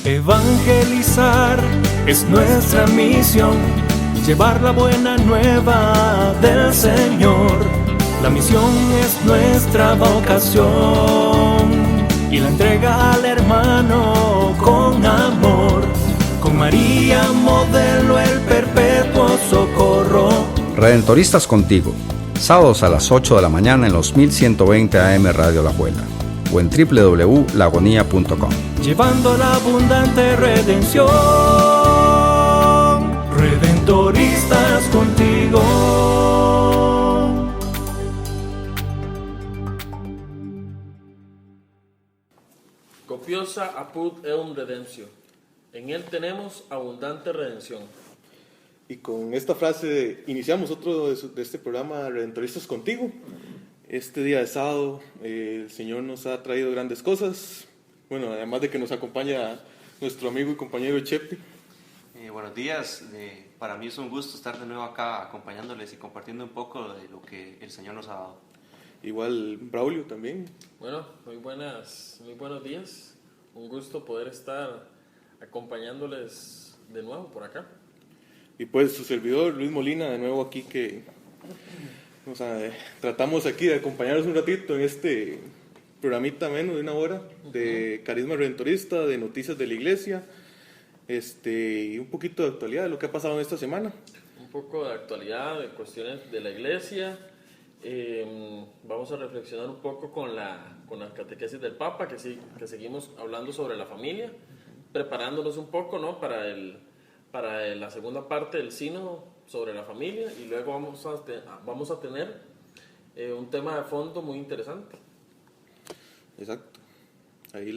Evangelizar es nuestra misión, llevar la buena nueva del Señor. La misión es nuestra vocación y la entrega al hermano con amor. Con María modelo el perpetuo socorro. Redentoristas contigo, sábados a las 8 de la mañana en los 1120 AM Radio La Abuela o en www.lagonía.com. Llevando la abundante redención. Redentoristas contigo. Copiosa apud eum redemptio. En él tenemos abundante redención. Y con esta frase iniciamos otro de este programa Redentoristas contigo. Este día de sábado el Señor nos ha traído grandes cosas. Bueno, además de que nos acompaña nuestro amigo y compañero Chepe. Buenos días, para mí es un gusto estar de nuevo acá acompañándoles y compartiendo un poco de lo que el Señor nos ha dado. Igual Braulio también. Bueno, muy buenos días. Un gusto poder estar acompañándoles de nuevo por acá. Y pues su servidor Luis Molina de nuevo aquí que tratamos aquí de acompañarnos un ratito en este programita menos de una hora de Carisma Redentorista, de noticias de la iglesia, y un poquito de actualidad de lo que ha pasado en esta semana. Un poco de actualidad, de cuestiones de la iglesia. Vamos a reflexionar un poco con la catequesis del Papa, que seguimos hablando sobre la familia, preparándonos un poco, ¿no?, para la segunda parte del sínodo sobre la familia, y luego vamos a tener un tema de fondo muy interesante. Exacto. Ahí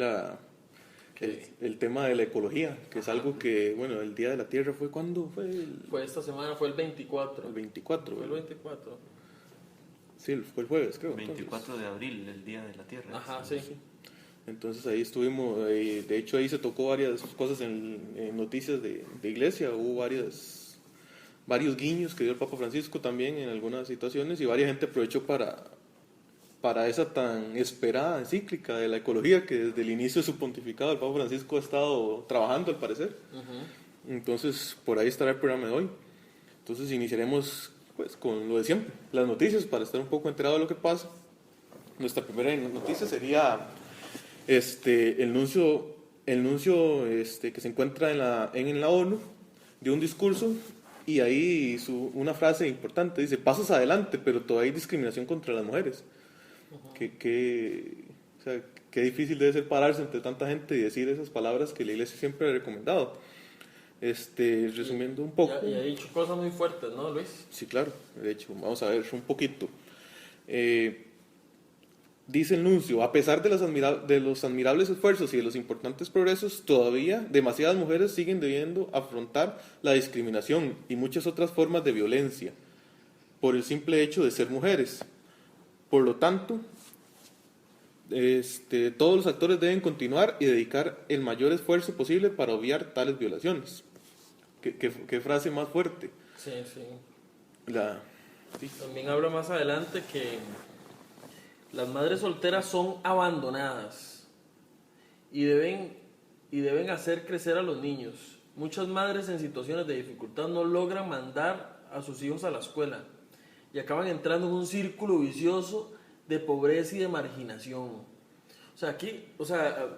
el tema de la ecología, que es algo que, bueno, el Día de la Tierra fue ¿cuándo? Fue esta semana, fue el 24. El 24. Fue el 24. Sí, fue el jueves, creo. 24 de abril, el Día de la Tierra. Ajá, sí. Entonces ahí estuvimos, de hecho ahí se tocó varias cosas en noticias de iglesia, hubo varios guiños que dio el Papa Francisco también en algunas situaciones, y varias gente aprovechó para esa tan esperada encíclica de la ecología que desde el inicio de su pontificado el Papa Francisco ha estado trabajando al parecer. Entonces por ahí estará el programa de hoy. Entonces iniciaremos pues con lo de siempre, las noticias, para estar un poco enterado de lo que pasa. Nuestra primera noticia sería el nuncio que se encuentra en la ONU, dio un discurso y ahí una frase importante, dice: pasos adelante, pero todavía hay discriminación contra las mujeres. Qué difícil debe ser pararse entre tanta gente y decir esas palabras que la iglesia siempre ha recomendado. Resumiendo un poco. Y ha dicho cosas muy fuertes, ¿no, Luis? Sí, claro, de hecho, vamos a ver un poquito. Dice el nuncio: a pesar de los admirables esfuerzos y de los importantes progresos, todavía demasiadas mujeres siguen debiendo afrontar la discriminación y muchas otras formas de violencia por el simple hecho de ser mujeres. Por lo tanto, todos los actores deben continuar y dedicar el mayor esfuerzo posible para obviar tales violaciones. ¿Qué frase más fuerte? Sí. Sí. También habla más adelante que las madres solteras son abandonadas y deben hacer crecer a los niños. Muchas madres en situaciones de dificultad no logran mandar a sus hijos a la escuela y acaban entrando en un círculo vicioso de pobreza y de marginación.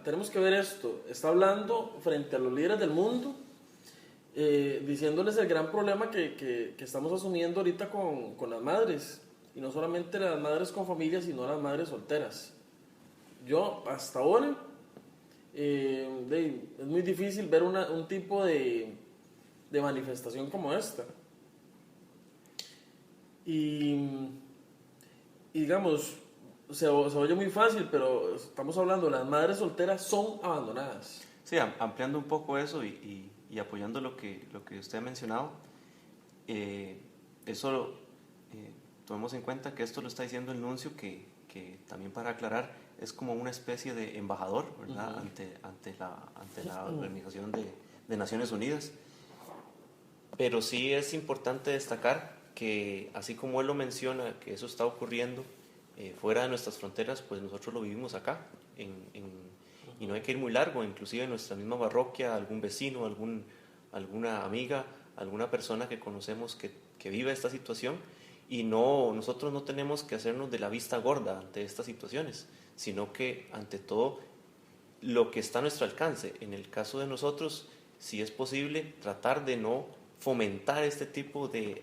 Tenemos que ver esto. Está hablando frente a los líderes del mundo, diciéndoles el gran problema que estamos asumiendo ahorita con las madres. Y no solamente las madres con familia, sino las madres solteras. Yo, hasta ahora, es muy difícil ver un tipo de manifestación como esta. Y digamos, se oye muy fácil, pero estamos hablando, las madres solteras son abandonadas. Sí, ampliando un poco eso y apoyando lo que usted ha mencionado, tomemos en cuenta que esto lo está diciendo el nuncio, que también, para aclarar, es como una especie de embajador, ¿verdad? ante la Organización de Naciones Unidas. Pero sí es importante destacar que, así como él lo menciona, que eso está ocurriendo fuera de nuestras fronteras, pues nosotros lo vivimos acá, y no hay que ir muy largo, inclusive en nuestra misma parroquia, algún vecino, alguna amiga, alguna persona que conocemos que vive esta situación, y nosotros no tenemos que hacernos de la vista gorda ante estas situaciones, sino que ante todo lo que está a nuestro alcance. En el caso de nosotros, si es posible, tratar de no fomentar este tipo de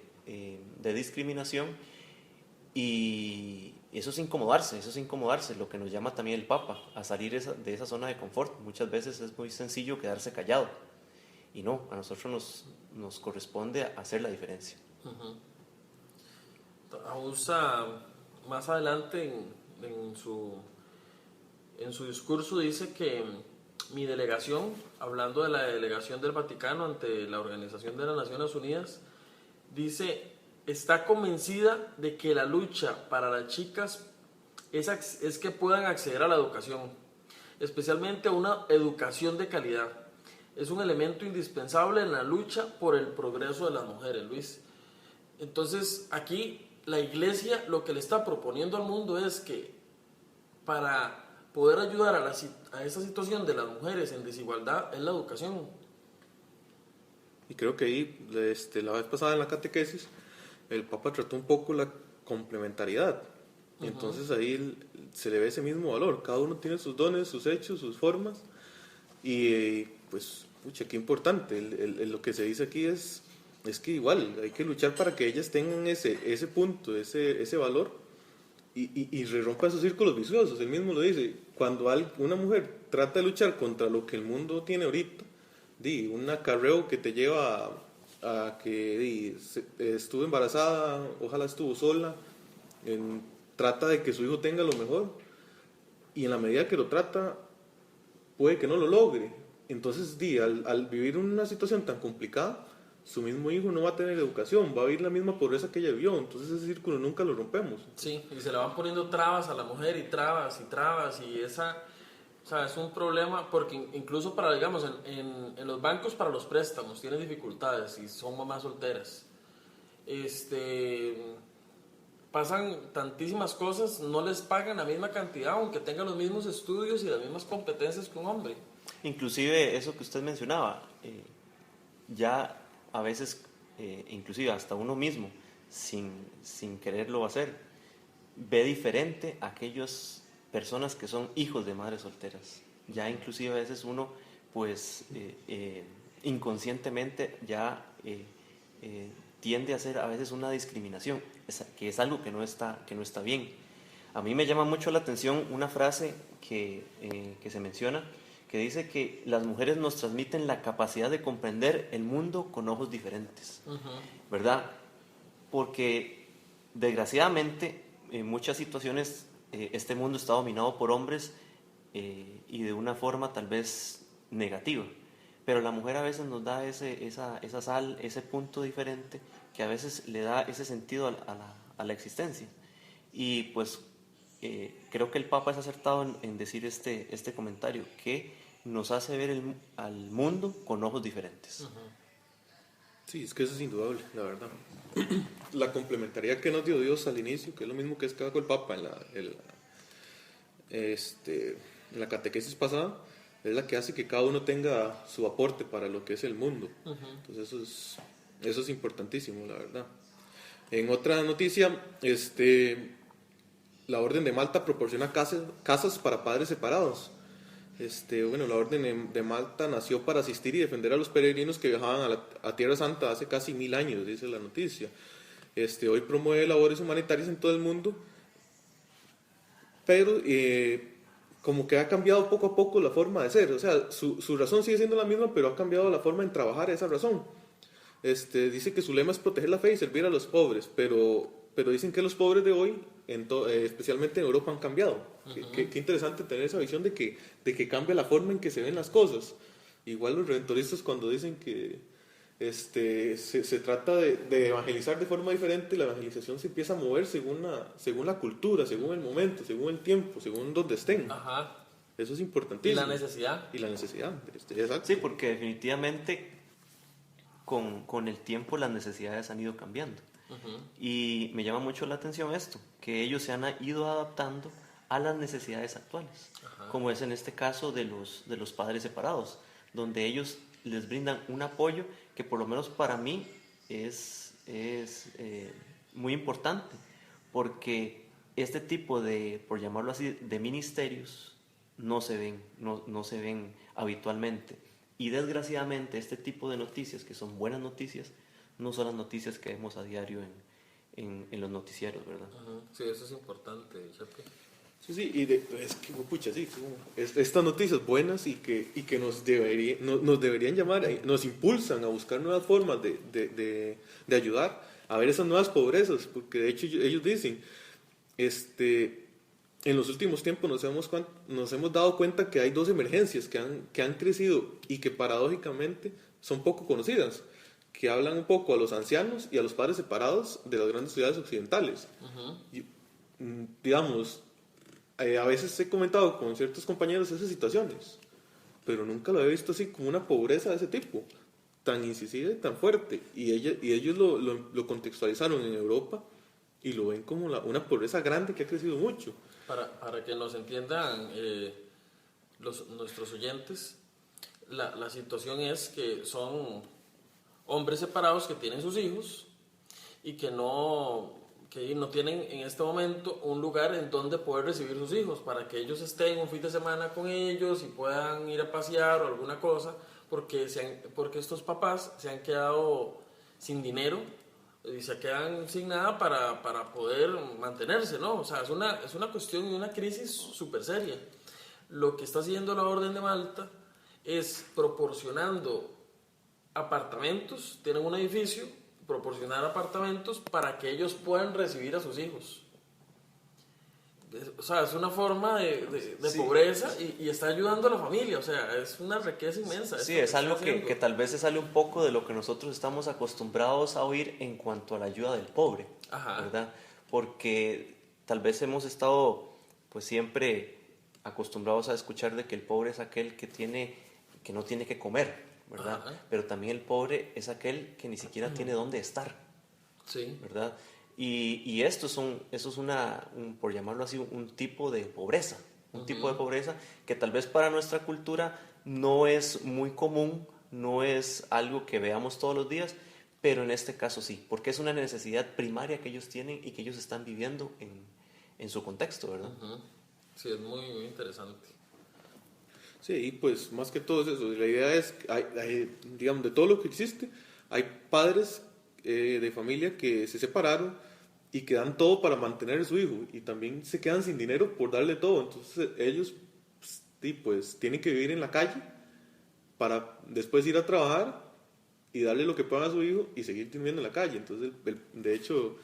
discriminación, y eso es incomodarse, lo que nos llama también el Papa, a salir de esa zona de confort. Muchas veces es muy sencillo quedarse callado, y no, a nosotros nos corresponde hacer la diferencia. Augusta, más adelante en su discurso dice que mi delegación, hablando de la delegación del Vaticano ante la Organización de las Naciones Unidas, dice: está convencida de que la lucha para las chicas es que puedan acceder a la educación, especialmente a una educación de calidad. Es un elemento indispensable en la lucha por el progreso de las mujeres, Luis. Entonces, aquí la Iglesia lo que le está proponiendo al mundo es que para poder ayudar a esa situación de las mujeres en desigualdad es la educación. Y creo que ahí, la vez pasada en la catequesis, el Papa trató un poco la complementariedad. Entonces ahí se le ve ese mismo valor. Cada uno tiene sus dones, sus hechos, sus formas. Y pues, pucha, qué importante. Lo que se dice aquí es que igual hay que luchar para que ellas tengan ese punto, ese valor, y rompa esos círculos viciosos. Él mismo lo dice: cuando una mujer trata de luchar contra lo que el mundo tiene ahorita, un acarreo que te lleva a que estuvo embarazada, ojalá estuvo sola, trata de que su hijo tenga lo mejor, y en la medida que lo trata puede que no lo logre. Entonces al vivir una situación tan complicada, su mismo hijo no va a tener educación, va a vivir la misma pobreza que ella vivió. Entonces ese círculo nunca lo rompemos. Sí, y se le van poniendo trabas a la mujer, y trabas, y esa... O sea, es un problema porque incluso para, digamos, en los bancos para los préstamos tienen dificultades y son mamás solteras. Pasan tantísimas cosas, no les pagan la misma cantidad aunque tengan los mismos estudios y las mismas competencias que un hombre. Inclusive eso que usted mencionaba, ya a veces, inclusive hasta uno mismo, sin quererlo hacer, ve diferente a aquellas personas que son hijos de madres solteras. Ya inclusive a veces uno, pues, inconscientemente ya tiende a hacer a veces una discriminación, que es algo que no está bien. A mí me llama mucho la atención una frase que se menciona, que dice que las mujeres nos transmiten la capacidad de comprender el mundo con ojos diferentes, ¿verdad? Porque desgraciadamente en muchas situaciones este mundo está dominado por hombres, y de una forma tal vez negativa, pero la mujer a veces nos da esa sal, ese punto diferente que a veces le da ese sentido a la existencia. Y pues creo que el Papa es acertado en decir este comentario, que nos hace ver al mundo con ojos diferentes. Sí, es que eso es indudable, la verdad. La complementariedad que nos dio Dios al inicio, que es lo mismo que destacó el Papa en la catequesis pasada, es la que hace que cada uno tenga su aporte para lo que es el mundo. Entonces eso es importantísimo, la verdad. En otra noticia, la Orden de Malta proporciona casas para padres separados. La Orden de Malta nació para asistir y defender a los peregrinos que viajaban a Tierra Santa hace casi 1000 años, dice la noticia. Hoy promueve labores humanitarias en todo el mundo, pero como que ha cambiado poco a poco la forma de ser. O sea, su razón sigue siendo la misma, pero ha cambiado la forma en trabajar esa razón. Dice que su lema es proteger la fe y servir a los pobres, pero dicen que los pobres de hoy, especialmente en Europa, han cambiado. Qué interesante tener esa visión de que cambia la forma en que se ven las cosas. Igual los redentoristas, cuando dicen que se trata de evangelizar de forma diferente, la evangelización se empieza a mover según la cultura, según el momento, según el tiempo, según donde estén. Eso es importantísimo. Y la necesidad. Exacto. Sí, porque definitivamente con el tiempo las necesidades han ido cambiando. Y me llama mucho la atención esto, que ellos se han ido adaptando a las necesidades actuales, como es en este caso de los padres separados, donde ellos les brindan un apoyo que por lo menos para mí es muy importante, porque este tipo de, por llamarlo así, de ministerios no se ven habitualmente. Y desgraciadamente este tipo de noticias, que son buenas noticias, no son las noticias que vemos a diario en los noticieros, ¿verdad? Sí, eso es importante, Chepe. Sí, y es que, pucha, sí, estas noticias buenas y que nos deberían llamar, nos impulsan a buscar nuevas formas de ayudar a ver esas nuevas pobrezas, porque de hecho ellos dicen, en los últimos tiempos nos hemos dado cuenta que hay dos emergencias que han crecido y que paradójicamente son poco conocidas, que hablan un poco a los ancianos y a los padres separados de las grandes ciudades occidentales. Y, digamos, a veces he comentado con ciertos compañeros esas situaciones, pero nunca lo he visto así como una pobreza de ese tipo, tan incisiva y tan fuerte. Y ellos lo contextualizaron en Europa y lo ven como una pobreza grande que ha crecido mucho. Para que nos entiendan nuestros oyentes, la situación es que son hombres separados que tienen sus hijos y que no tienen en este momento un lugar en donde poder recibir sus hijos, para que ellos estén un fin de semana con ellos y puedan ir a pasear o alguna cosa, porque estos papás se han quedado sin dinero y se quedan sin nada para poder mantenerse, ¿no? O sea, es una cuestión y una crisis súper seria. Lo que está haciendo la Orden de Malta es proporcionando apartamentos, tienen un edificio, proporcionar apartamentos para que ellos puedan recibir a sus hijos. O sea, es una forma de Sí. pobreza y está ayudando a la familia. O sea, es una riqueza inmensa. Sí, es algo que tal vez se sale un poco de lo que nosotros estamos acostumbrados a oír en cuanto a la ayuda del pobre, ¿verdad? Porque tal vez hemos estado pues siempre acostumbrados a escuchar de que el pobre es aquel que no tiene que comer, ¿verdad? Pero también el pobre es aquel que ni siquiera tiene dónde estar, sí, ¿verdad? Y esto es por llamarlo así, un tipo de pobreza, tipo de pobreza que tal vez para nuestra cultura no es muy común, no es algo que veamos todos los días, pero en este caso sí, porque es una necesidad primaria que ellos tienen y que ellos están viviendo en su contexto, ¿verdad? Sí, es muy, muy interesante. Sí, y pues más que todo es eso. La idea es, digamos, de todo lo que existe, hay padres de familia que se separaron y que dan todo para mantener a su hijo y también se quedan sin dinero por darle todo. Entonces ellos pues tienen que vivir en la calle para después ir a trabajar y darle lo que puedan a su hijo y seguir viviendo en la calle. Entonces, de hecho,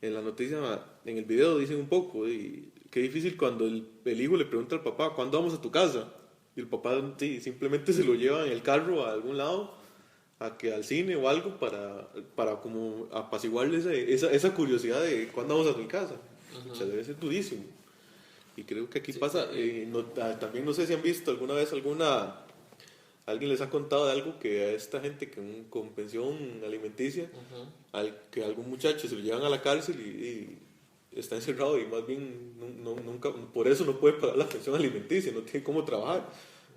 en la noticia, en el video dicen un poco, y qué difícil cuando el hijo le pregunta al papá, ¿cuándo vamos a tu casa? Y el papá simplemente se lo lleva en el carro a algún lado, al cine o algo, para como apaciguarle esa curiosidad de cuándo vamos a mi casa. O sea, debe ser durísimo. Y creo que aquí pasa, también no sé si han visto alguna vez alguien les ha contado de algo que a esta gente con pensión alimenticia, que algún muchacho se lo llevan a la cárcel y está encerrado y más bien nunca, por eso no puede pagar la pensión alimenticia, no tiene cómo trabajar.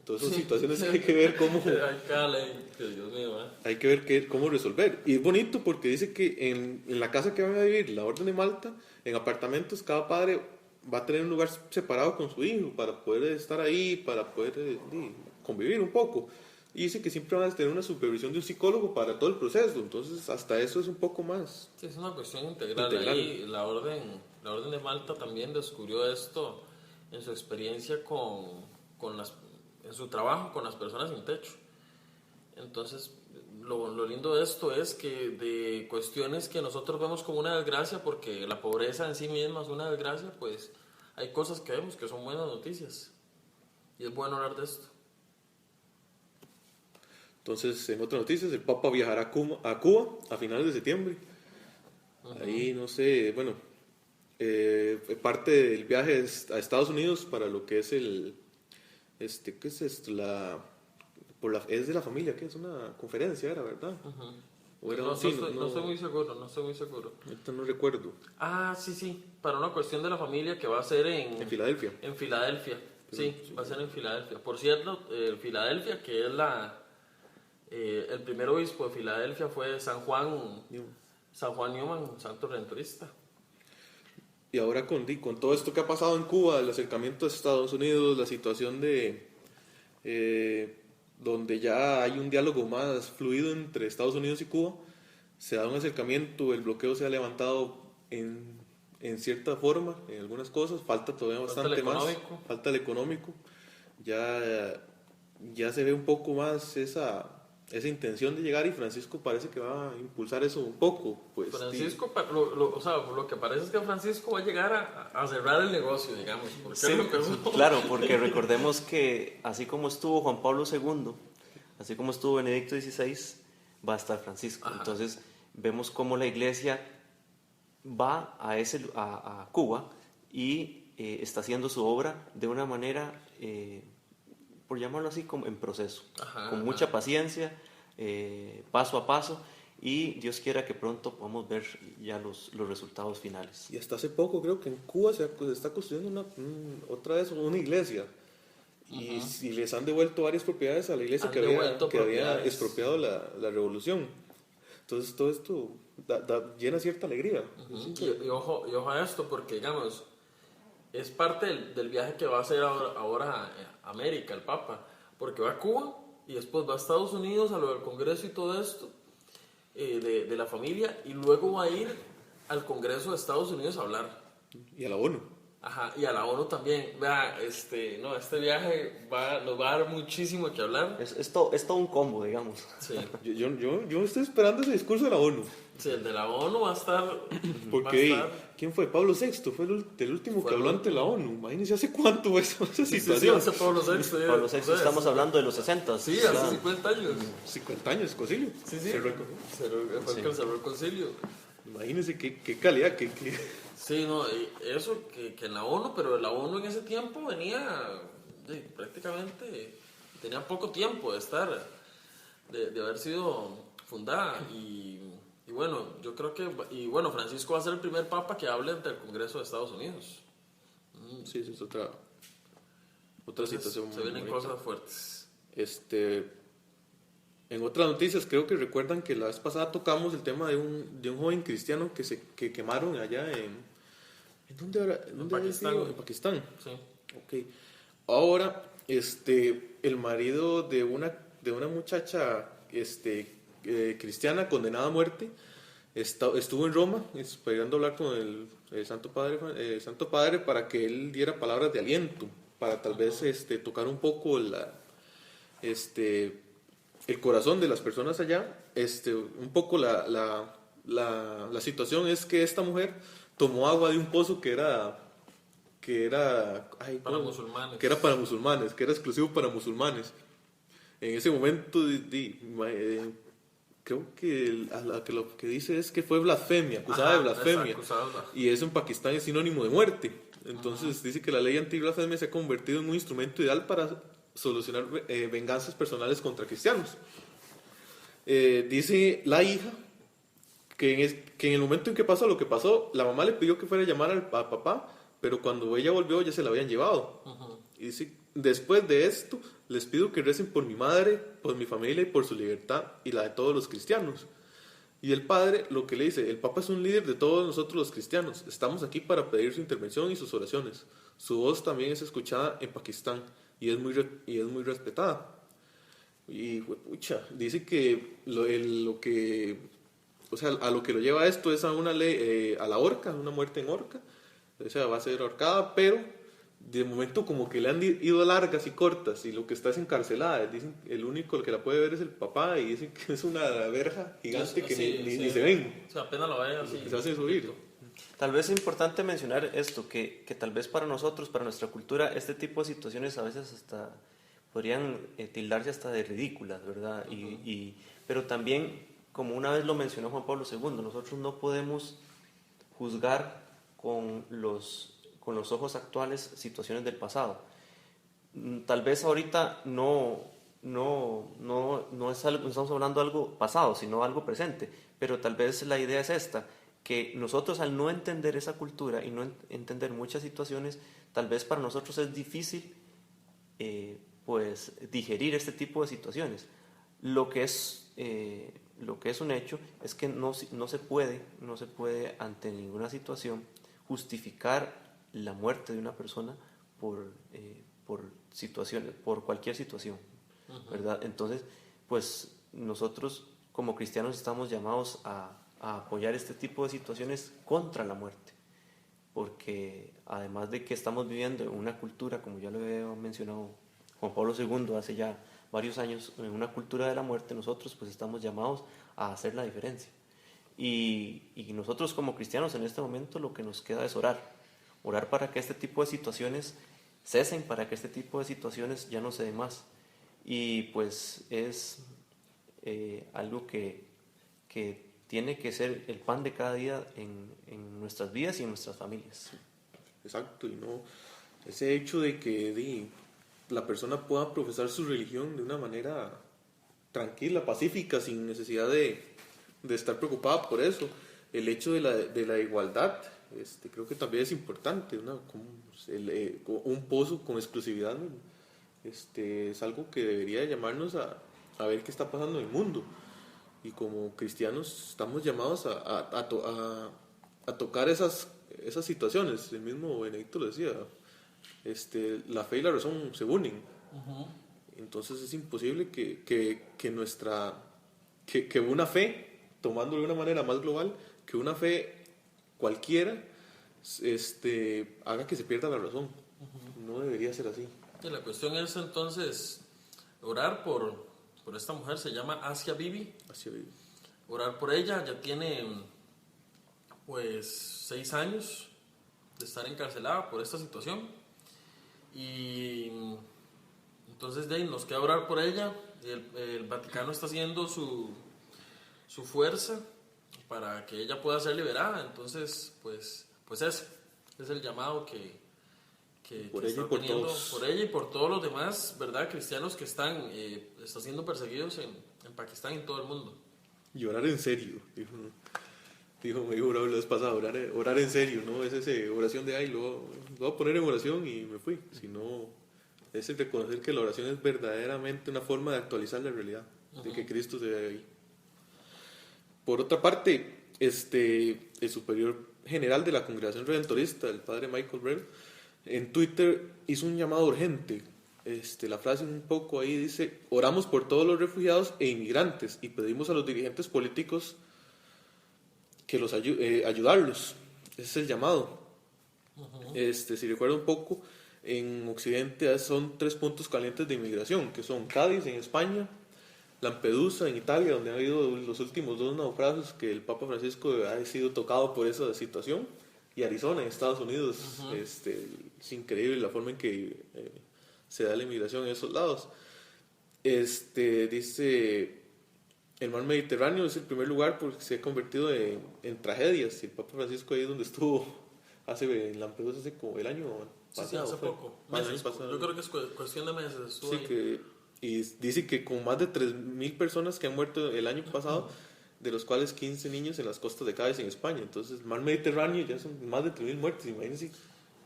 Entonces son situaciones que hay que ver cómo... Dios mío, hay que ver cómo resolver. Y es bonito porque dice que en la casa que van a vivir, la Orden de Malta, en apartamentos, cada padre va a tener un lugar separado con su hijo para poder estar ahí, para poder convivir un poco. Y dice que siempre van a tener una supervisión de un psicólogo para todo el proceso. Entonces, hasta eso es un poco más... Sí, es una cuestión integral. Ahí la orden de Malta también descubrió esto en su experiencia en su trabajo con las personas sin techo. Entonces, lo lindo de esto es que de cuestiones que nosotros vemos como una desgracia, porque la pobreza en sí misma es una desgracia, pues hay cosas que vemos que son buenas noticias. Y es bueno hablar de esto. Entonces, en otras noticias, el Papa viajará a Cuba a finales de septiembre. Ahí, no sé, bueno, parte del viaje es a Estados Unidos para lo que es ¿qué es esto? Es de la familia, que es una conferencia, era, ¿verdad? ¿O era No, un sí? no estoy muy seguro, no estoy muy seguro. Ahorita no recuerdo. Ah, sí, para una cuestión de la familia que va a ser En Filadelfia. En Filadelfia, sí, va a ser en Filadelfia. Por cierto, Filadelfia, que es el primer obispo de Filadelfia fue San Juan Newman, santo redentorista. Y ahora con todo esto que ha pasado en Cuba, el acercamiento a Estados Unidos, la situación de donde ya hay un diálogo más fluido entre Estados Unidos y Cuba, se da un acercamiento, el bloqueo se ha levantado en cierta forma, en algunas cosas, falta todavía bastante más, falta el económico, ya se ve un poco más esa intención de llegar, y Francisco parece que va a impulsar eso un poco. Pues, Francisco, lo que parece es que Francisco va a llegar a cerrar el negocio, digamos. Sí, claro, porque recordemos que así como estuvo Juan Pablo II, así como estuvo Benedicto XVI, va a estar Francisco. Ajá. Entonces vemos cómo la iglesia va a Cuba y está haciendo su obra de una manera, por llamarlo así, como en proceso, con mucha paciencia, paso a paso, y Dios quiera que pronto podamos ver ya los resultados finales. Y hasta hace poco creo que en Cuba se está construyendo otra vez una iglesia, y les han devuelto varias propiedades a la iglesia que había expropiado la revolución. Entonces todo esto llena cierta alegría. Y ojo a esto, porque digamos, es parte del viaje que va a hacer ahora a América, el Papa, porque va a Cuba y después va a Estados Unidos a lo del Congreso y todo esto, de la familia, y luego va a ir al Congreso de Estados Unidos a hablar. Y a la ONU. Ajá, y a la ONU también. Vea, este viaje nos va a dar muchísimo que hablar. Es todo un combo, digamos. Sí. Yo estoy esperando ese discurso de la ONU. Sí, el de la ONU va a estar... Porque, ¿quién fue? Pablo VI fue el último que habló ante la ONU. Imagínense hace cuánto fue esa situación. Sí, Pablo VI. Pablo VI, estamos hablando de los 60. Sí, hace 50 años. 50 años, concilio. Sí. Fue el que cerró el concilio. Imagínense qué calidad, Sí, no, eso que en la ONU, pero la ONU en ese tiempo venía prácticamente, tenía poco tiempo de estar, de haber sido fundada, y bueno, yo creo que, Francisco va a ser el primer papa que hable ante el Congreso de Estados Unidos. Sí, eso es otra situación. Se vienen cosas fuertes. En otras noticias, creo que recuerdan que la vez pasada tocamos el tema de un joven cristiano que quemaron allá en ¿dónde era? En Pakistán. En Pakistán. Sí. Okay. Ahora, el marido de una muchacha cristiana condenada a muerte estuvo en Roma esperando hablar con el Santo Padre para que él diera palabras de aliento, para tal vez tocar un poco el corazón de las personas allá. Un poco la situación es que esta mujer tomó agua de un pozo que era para musulmanes. Que era para musulmanes, que era exclusivo para musulmanes. En ese momento creo que lo que dice es que fue blasfemia, acusada de blasfemia. Y eso en Pakistán es sinónimo de muerte. Entonces dice que la ley antiblasfemia se ha convertido en un instrumento ideal para solucionar venganzas personales contra cristianos. Dice la hija que en el momento en que pasó lo que pasó, la mamá le pidió que fuera a llamar al papá, pero cuando ella volvió ya se la habían llevado. Y dice, después de esto, les pido que recen por mi madre, por mi familia y por su libertad y la de todos los cristianos. Y el padre lo que le dice, el papa es un líder de todos nosotros los cristianos, estamos aquí para pedir su intervención y sus oraciones. Su voz también es escuchada en Pakistán y es muy respetada. Y dice que a lo que lo lleva esto es a una ley, a la horca, una muerte en horca. O sea, va a ser ahorcada, pero de momento como que le han ido largas y cortas, y lo que está es encarcelada. Dicen el único que la puede ver es el papá, y dicen que es una verja gigante que ni se ven. O sea, apenas lo ven así. Se hace subir. Tal vez es importante mencionar esto, que tal vez para nosotros, para nuestra cultura, este tipo de situaciones a veces hasta podrían tildarse hasta de ridículas, ¿verdad? Pero también, como una vez lo mencionó Juan Pablo II, nosotros no podemos juzgar con los ojos actuales situaciones del pasado. Tal vez ahorita no no es algo, no estamos hablando de algo pasado, sino algo presente. Pero tal vez la idea es esta, que nosotros al no entender esa cultura y no entender muchas situaciones, tal vez para nosotros es difícil pues digerir este tipo de situaciones. Lo que es un hecho es que no se puede ante ninguna situación justificar la muerte de una persona por cualquier situación, ¿verdad? Entonces, pues nosotros como cristianos estamos llamados a apoyar este tipo de situaciones contra la muerte, porque además de que estamos viviendo en una cultura, como ya lo había mencionado Juan Pablo II hace ya varios años, en una cultura de la muerte, nosotros pues estamos llamados a hacer la diferencia. Y nosotros como cristianos en este momento lo que nos queda es orar para que este tipo de situaciones cesen, para que este tipo de situaciones ya no se den más. Y pues es algo que tiene que ser el pan de cada día en nuestras vidas y en nuestras familias. Exacto, y no ese hecho de que la persona pueda profesar su religión de una manera tranquila, pacífica, sin necesidad de estar preocupada por eso. El hecho de la igualdad, creo que también es importante, un pozo con exclusividad, es algo que debería llamarnos a ver qué está pasando en el mundo. Y como cristianos estamos llamados a tocar esas situaciones. El mismo Benedicto lo decía, la fe y la razón se unen. Entonces es imposible que una fe, tomándolo de una manera más global, que una fe cualquiera haga que se pierda la razón. No debería ser así. Y la cuestión es entonces orar por esta mujer, se llama Asia Bibi. Orar por ella, ya tiene pues 6 años de estar encarcelada por esta situación. Y entonces de ahí nos queda orar por ella. El Vaticano está haciendo su fuerza para que ella pueda ser liberada. Entonces pues ese es el llamado que por que ella está y por teniendo, todos. por ella y por todos los demás, ¿verdad?, cristianos que están siendo perseguidos en Pakistán y en todo el mundo. Y orar en serio, me dijo Raúl la vez pasada, orar en serio, no es esa oración de lo voy a poner en oración y me fui, sino es el reconocer que la oración es verdaderamente una forma de actualizar la realidad, de que Cristo se ve ahí. Por otra parte, el superior general de la Congregación Redentorista, el padre Michael Brell, en Twitter hizo un llamado urgente. La frase un poco ahí dice: oramos por todos los refugiados e inmigrantes y pedimos a los dirigentes políticos que los ayudarlos. Ese es el llamado. Si recuerda un poco, en Occidente son 3 puntos calientes de inmigración, que son Cádiz en España, Lampedusa en Italia, donde ha habido los últimos 2 naufragios que el Papa Francisco ha sido tocado por esa situación, y Arizona en Estados Unidos. Es increíble la forma en que se da la inmigración en esos lados. Dice: el mar Mediterráneo es el primer lugar porque se ha convertido en tragedias, y el Papa Francisco ahí donde estuvo en Lampedusa hace como el año pasado. Sí, hace poco. Meses, yo creo que es cuestión de meses. Sí, y dice que con más de 3,000 personas que han muerto el año pasado, de los cuales 15 niños en las costas de Cádiz en España. Entonces el mar Mediterráneo ya son más de 3,000 muertes, imagínense,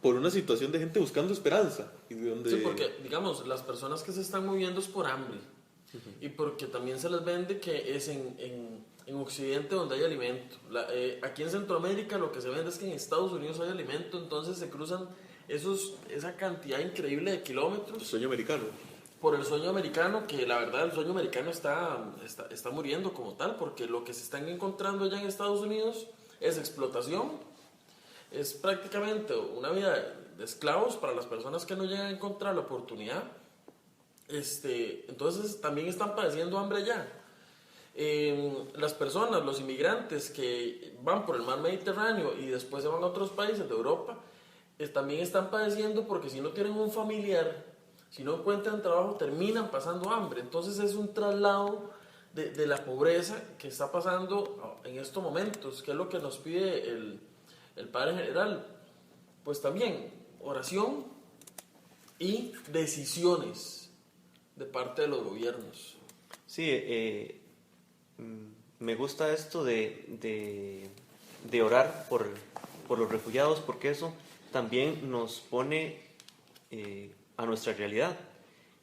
por una situación de gente buscando esperanza. Sí, porque digamos, las personas que se están moviendo es por hambre, y porque también se les vende que es en Occidente donde hay alimento. Aquí en Centroamérica lo que se vende es que en Estados Unidos hay alimento, entonces se cruzan esa cantidad increíble de kilómetros. El sueño americano. Por el sueño americano, que la verdad el sueño americano está muriendo como tal, porque lo que se están encontrando allá en Estados Unidos es explotación, es prácticamente una vida de esclavos para las personas que no llegan a encontrar la oportunidad. Entonces también están padeciendo hambre allá. Las personas, los inmigrantes que van por el mar Mediterráneo y después se van a otros países de Europa, también están padeciendo porque si no tienen un familiar, si no encuentran trabajo, terminan pasando hambre. Entonces es un traslado de la pobreza que está pasando en estos momentos, que es lo que nos pide el Padre General. Pues también oración y decisiones de parte de los gobiernos. Sí, me gusta esto de orar por los refugiados, porque eso también nos pone a nuestra realidad.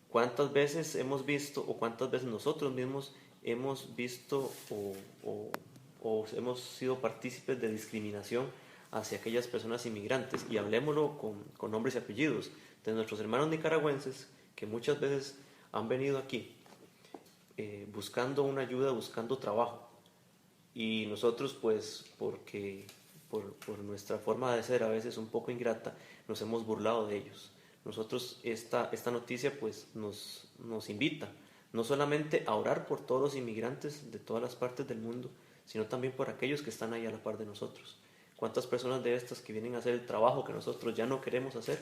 ¿Cuántas veces hemos visto o cuántas veces nosotros mismos hemos visto o hemos sido partícipes de discriminación hacia aquellas personas inmigrantes? Y hablemoslo con nombres y apellidos, de nuestros hermanos nicaragüenses que muchas veces han venido aquí buscando una ayuda, buscando trabajo, y nosotros pues porque por nuestra forma de ser a veces un poco ingrata nos hemos burlado de ellos. Nosotros esta noticia pues nos invita no solamente a orar por todos los inmigrantes de todas las partes del mundo, sino también por aquellos que están ahí a la par de nosotros. ¿Cuántas personas de estas que vienen a hacer el trabajo que nosotros ya no queremos hacer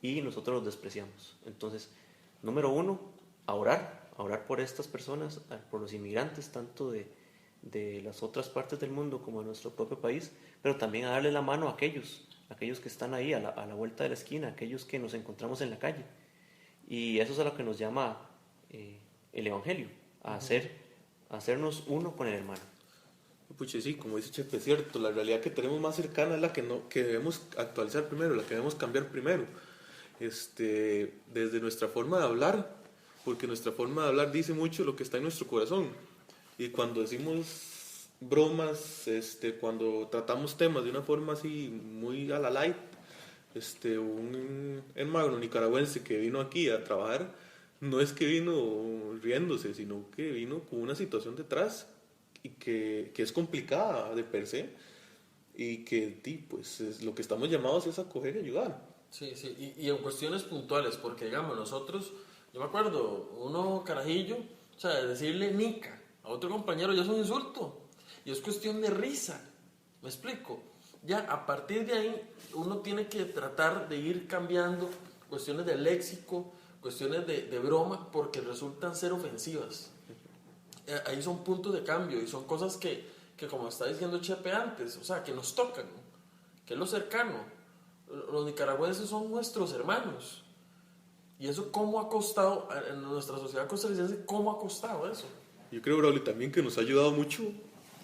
y nosotros los despreciamos? Entonces, número uno, a orar por estas personas, por los inmigrantes, tanto de las otras partes del mundo como de nuestro propio país, pero también a darle la mano a aquellos que están ahí a la vuelta de la esquina, aquellos que nos encontramos en la calle. Y eso es a lo que nos llama el Evangelio, a hacernos uno con el hermano. Puche, sí, como dice Chepe, es cierto, la realidad que tenemos más cercana es la que debemos actualizar primero, la que debemos cambiar primero. Desde nuestra forma de hablar, porque nuestra forma de hablar dice mucho lo que está en nuestro corazón. Y cuando decimos bromas, cuando tratamos temas de una forma así muy a la light, un hermano nicaragüense que vino aquí a trabajar, no es que vino riéndose, sino que vino con una situación detrás y que es complicada de per se, y que pues lo que estamos llamados es acoger y ayudar. Sí, sí, y en cuestiones puntuales, porque digamos, nosotros, yo me acuerdo, uno carajillo, o sea, decirle nica a otro compañero ya es un insulto, y es cuestión de risa, ¿me explico? Ya a partir de ahí uno tiene que tratar de ir cambiando cuestiones de léxico, cuestiones de broma, porque resultan ser ofensivas. Ahí son puntos de cambio y son cosas que como está diciendo Chepe antes, o sea, que nos tocan, que es lo cercano. Los nicaragüenses son nuestros hermanos. Y eso, ¿cómo ha costado en nuestra sociedad costarricense? ¿Cómo ha costado eso? Yo creo, Braulio, también que nos ha ayudado mucho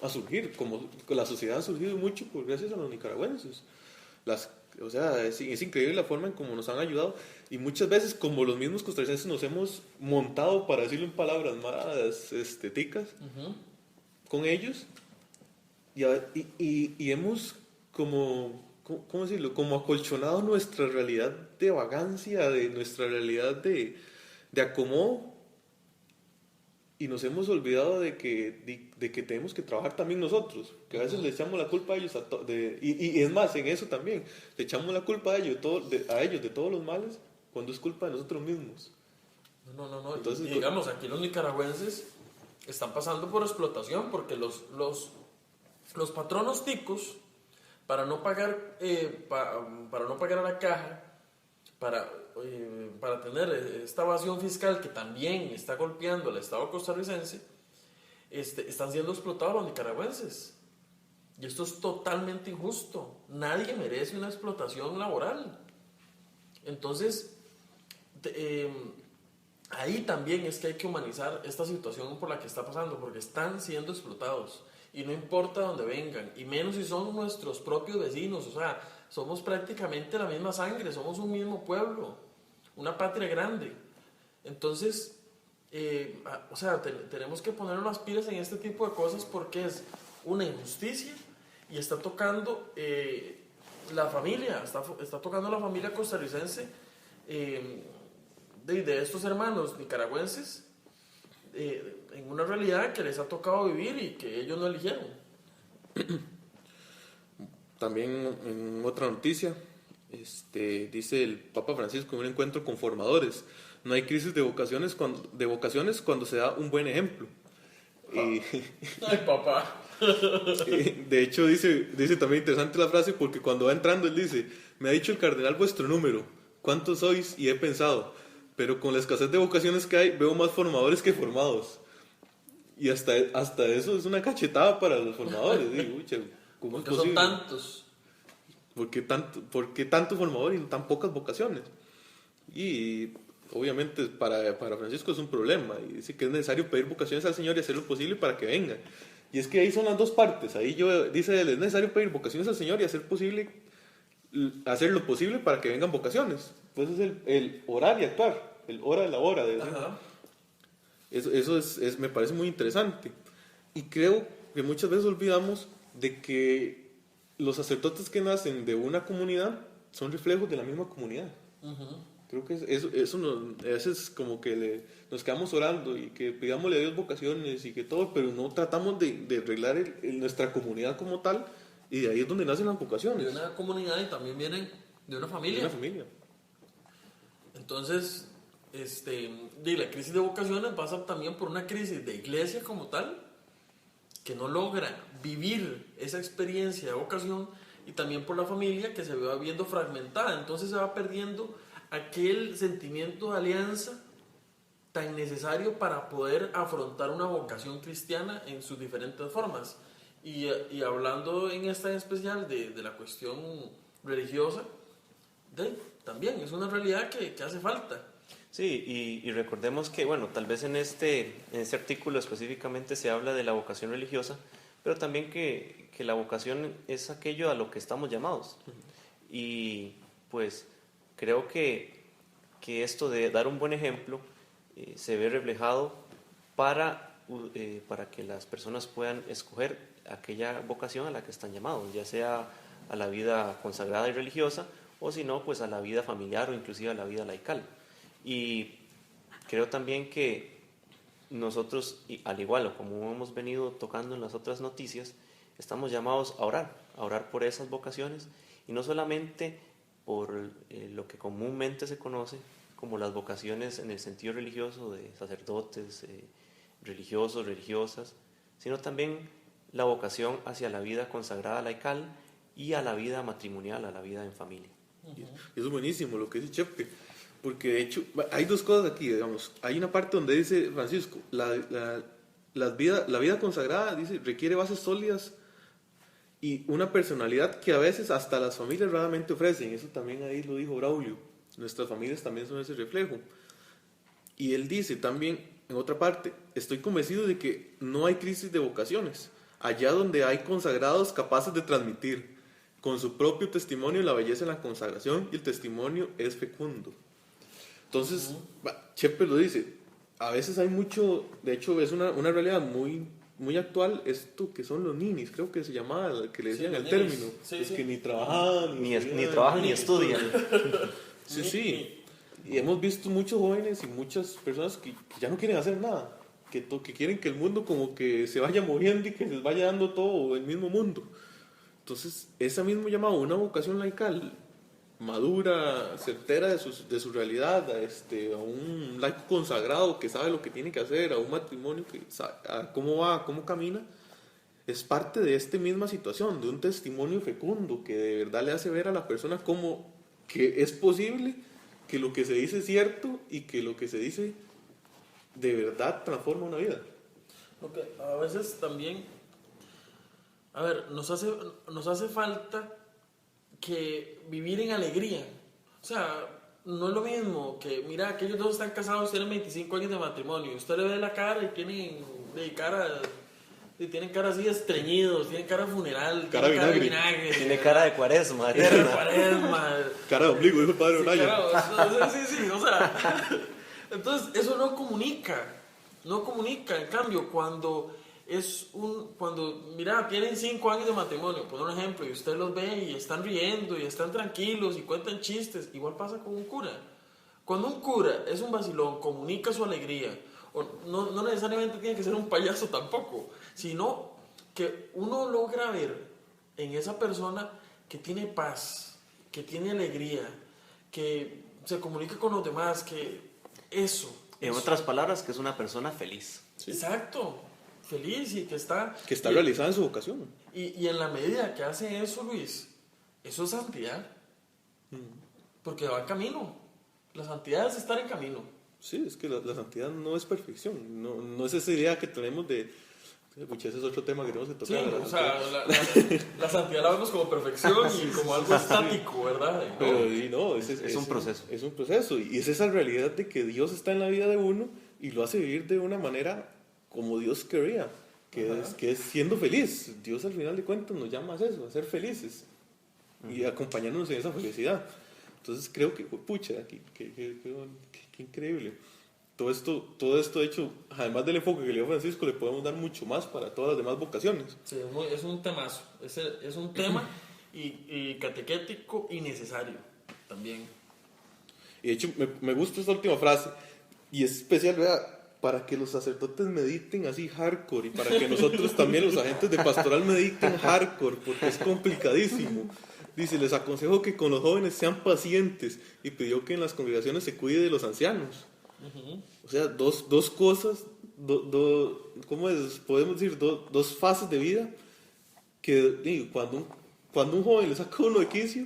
a surgir, como la sociedad ha surgido mucho gracias a los nicaragüenses. O sea, es increíble la forma en cómo nos han ayudado, y muchas veces como los mismos costarricenses nos hemos montado, para decirlo en palabras más ticas, con ellos, y hemos ¿cómo decirlo? Como acolchonado nuestra realidad de vagancia, de nuestra realidad de acomodo, y nos hemos olvidado de que tenemos que trabajar también nosotros, que a veces le echamos la culpa a ellos, y es más, en eso también, le echamos la culpa a ellos de todos los males, cuando es culpa de nosotros mismos. No. Entonces, y digamos, aquí los nicaragüenses están pasando por explotación, porque los patronos ticos, para no pagar a la caja, para tener esta evasión fiscal que también está golpeando al Estado costarricense, están siendo explotados los nicaragüenses. Y esto es totalmente injusto. Nadie merece una explotación laboral. Entonces, ahí también es que hay que humanizar esta situación por la que está pasando, porque están siendo explotados. Y no importa dónde vengan, y menos si son nuestros propios vecinos, o sea, somos prácticamente la misma sangre, somos un mismo pueblo, una patria grande. Entonces, tenemos que poner unas pilas en este tipo de cosas, porque es una injusticia y está tocando la familia, está tocando la familia costarricense de estos hermanos nicaragüenses, en una realidad que les ha tocado vivir y que ellos no eligieron. También en otra noticia, dice el Papa Francisco en un encuentro con formadores: no hay crisis de vocaciones cuando se da un buen ejemplo. Ay, papá. De hecho, dice también interesante la frase, porque cuando va entrando él dice: me ha dicho el cardenal vuestro número, ¿cuántos sois? Y he pensado, pero con la escasez de vocaciones que hay, veo más formadores que formados. Y hasta eso es una cachetada para los formadores. Digo, ¿cómo es posible? Son tantos. ¿Por qué tanto formador y tan pocas vocaciones? Y obviamente para Francisco es un problema, y dice que es necesario pedir vocaciones al Señor y hacer lo posible para que vengan. Y es que ahí son las dos partes, ahí dice él, es necesario pedir vocaciones al Señor y hacer lo posible para que vengan vocaciones. Pues es el orar y actuar, el hora de la hora. Eso me parece muy interesante. Y creo que muchas veces olvidamos de que los sacerdotes que nacen de una comunidad son reflejos de la misma comunidad. Creo que eso a veces como que nos quedamos orando y que pidámosle a Dios vocaciones y que todo, pero no tratamos de arreglar nuestra comunidad como tal, y de ahí es donde nacen las vocaciones. De una comunidad y también vienen de una familia. De una familia. Entonces, la crisis de vocaciones pasa también por una crisis de iglesia como tal, que no logra vivir esa experiencia de vocación, y también por la familia que se va viendo fragmentada. Entonces se va perdiendo aquel sentimiento de alianza tan necesario para poder afrontar una vocación cristiana en sus diferentes formas. Y hablando en esta en especial de la cuestión religiosa, también es una realidad que hace falta. Sí, y recordemos que, bueno, tal vez en este artículo específicamente se habla de la vocación religiosa, pero también que la vocación es aquello a lo que estamos llamados. Y pues creo que esto de dar un buen ejemplo se ve reflejado para que las personas puedan escoger aquella vocación a la que están llamados, ya sea a la vida consagrada y religiosa, o si no, pues a la vida familiar o inclusive a la vida laical. Y creo también que nosotros, al igual o como hemos venido tocando en las otras noticias, estamos llamados a orar por esas vocaciones, y no solamente por lo que comúnmente se conoce como las vocaciones en el sentido religioso de sacerdotes, religiosos, religiosas, sino también la vocación hacia la vida consagrada laical y a la vida matrimonial, a la vida en familia. Y eso es buenísimo lo que dice Chepe, porque de hecho hay dos cosas aquí, digamos. Hay una parte donde dice Francisco, la vida consagrada, dice, requiere bases sólidas y una personalidad que a veces hasta las familias raramente ofrecen. Eso también ahí lo dijo Braulio, nuestras familias también son ese reflejo. Y él dice también, en otra parte, estoy convencido de que no hay crisis de vocaciones, allá donde hay consagrados capaces de transmitir con su propio testimonio la belleza de la consagración, y el testimonio es fecundo. Entonces, Chepe lo dice, a veces hay mucho, de hecho es una realidad muy, muy actual, esto que son los ninis, creo que se llamaba, que le decían el término, es que ni trabajan, ni trabajan ni estudian. Sí. Y hemos visto muchos jóvenes y muchas personas que ya no quieren hacer nada, que quieren que el mundo como que se vaya moviendo y que les vaya dando todo el mismo mundo. Entonces, esa mismo llamado una vocación laical, madura, certera de su realidad, a un laico consagrado que sabe lo que tiene que hacer, a un matrimonio que sabe cómo va, cómo camina, es parte de esta misma situación, de un testimonio fecundo que de verdad le hace ver a la persona como que es posible que lo que se dice es cierto y que lo que se dice de verdad transforma una vida. Lo que a veces también, nos hace falta que vivir en alegría. O sea, no es lo mismo que, mira, aquellos dos están casados, tienen 25 años de matrimonio, y usted le ve la cara y tienen cara así estreñidos, tienen cara funeral, cara de vinagre, tiene cara de cuaresma, cara de ombligo, dijo el padre O'Brien. Sí, o sea, entonces eso no comunica. En cambio, cuando mira, tienen 5 años de matrimonio, por un ejemplo, y usted los ve y están riendo y están tranquilos y cuentan chistes, igual pasa con un cura. Cuando un cura es un vacilón, comunica su alegría, o no necesariamente tiene que ser un payaso tampoco, sino que uno logra ver en esa persona que tiene paz, que tiene alegría, que se comunica con los demás, que eso. En otras palabras, que es una persona feliz. Sí. Exacto, feliz y que está realizada en su vocación. Y en la medida que hace eso, Luis, eso es santidad. Porque va en camino. La santidad es estar en camino. Sí, es que la santidad no es perfección. No es esa idea que tenemos de Pucha, ese es otro tema que tenemos que Sí, tocar. ¿verdad? o sea, la santidad la vemos como perfección y como algo estático, ¿verdad? No. Pero y no, Es un proceso. Es un proceso. Y es esa realidad de que Dios está en la vida de uno y lo hace vivir de una manera como Dios quería, que es siendo feliz. Dios al final de cuentas nos llama a eso, a ser felices y acompañarnos en esa felicidad. Entonces creo que, pucha, qué increíble. Todo esto, de hecho, además del enfoque que le dio Francisco, le podemos dar mucho más para todas las demás vocaciones. Sí, es un temazo. Es un tema y catequético y necesario también. Y de hecho, me gusta esta última frase. Y es especial, ¿verdad? Para que los sacerdotes mediten así hardcore y para que nosotros también, los agentes de pastoral, mediten hardcore, porque es complicadísimo. Dice, les aconsejo que con los jóvenes sean pacientes y pidió que en las congregaciones se cuide de los ancianos. O sea, dos cosas, ¿cómo es? Podemos decir dos fases de vida que digo, cuando un joven le saca uno de quicio,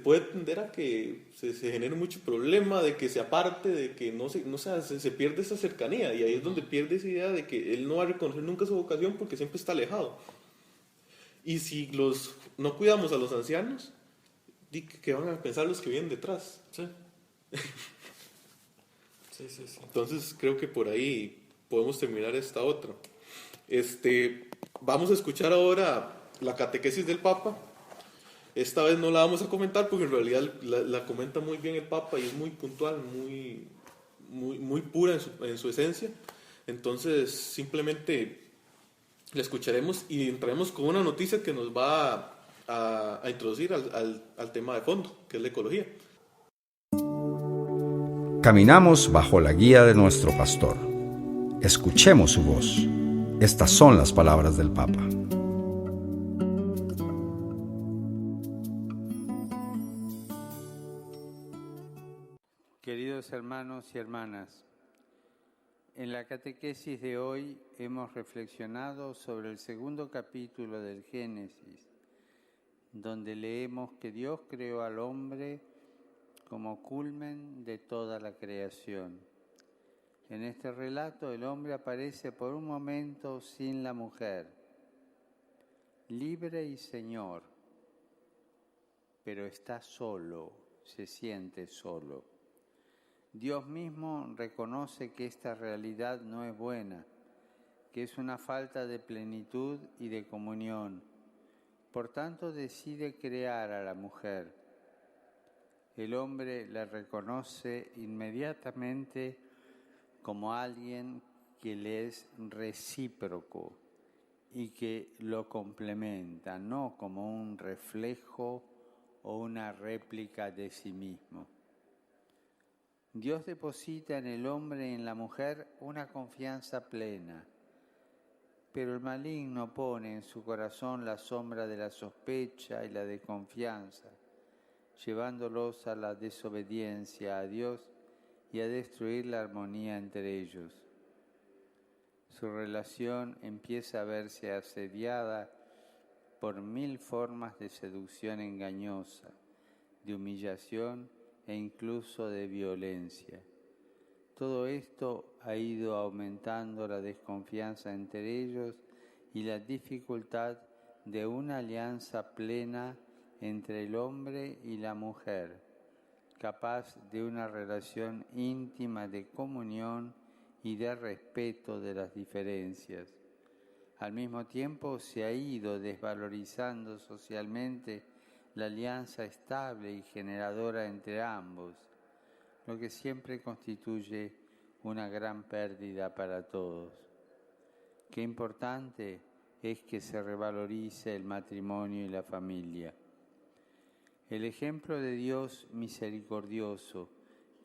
puede tender a que se genere mucho problema, de que se aparte, de que se pierde esa cercanía, y ahí es donde pierde esa idea de que él no va a reconocer nunca su vocación porque siempre está alejado. Y si no cuidamos a los ancianos, ¿qué van a pensar los que vienen detrás? Sí. Sí. Entonces creo que por ahí podemos terminar esta otra. Vamos a escuchar ahora la catequesis del Papa. Esta vez no la vamos a comentar porque en realidad la comenta muy bien el Papa y es muy puntual, muy pura en su esencia. Entonces simplemente la escucharemos y entraremos con una noticia que nos va a introducir al tema de fondo, que es la ecología. Caminamos bajo la guía de nuestro pastor. Escuchemos su voz. Estas son las palabras del Papa. Queridos hermanos y hermanas, en la catequesis de hoy hemos reflexionado sobre el segundo capítulo del Génesis, donde leemos que Dios creó al hombre como culmen de toda la creación. En este relato el hombre aparece por un momento sin la mujer, libre y señor, pero está solo, se siente solo. Dios mismo reconoce que esta realidad no es buena, que es una falta de plenitud y de comunión. Por tanto, decide crear a la mujer. El hombre la reconoce inmediatamente como alguien que le es recíproco y que lo complementa, no como un reflejo o una réplica de sí mismo. Dios deposita en el hombre y en la mujer una confianza plena, pero el maligno pone en su corazón la sombra de la sospecha y la desconfianza, llevándolos a la desobediencia a Dios y a destruir la armonía entre ellos. Su relación empieza a verse asediada por 1000 formas de seducción engañosa, de humillación e incluso de violencia. Todo esto ha ido aumentando la desconfianza entre ellos y la dificultad de una alianza plena entre el hombre y la mujer, capaz de una relación íntima de comunión y de respeto de las diferencias. Al mismo tiempo se ha ido desvalorizando socialmente la alianza estable y generadora entre ambos, lo que siempre constituye una gran pérdida para todos. Qué importante es que se revalorice el matrimonio y la familia. El ejemplo de Dios misericordioso,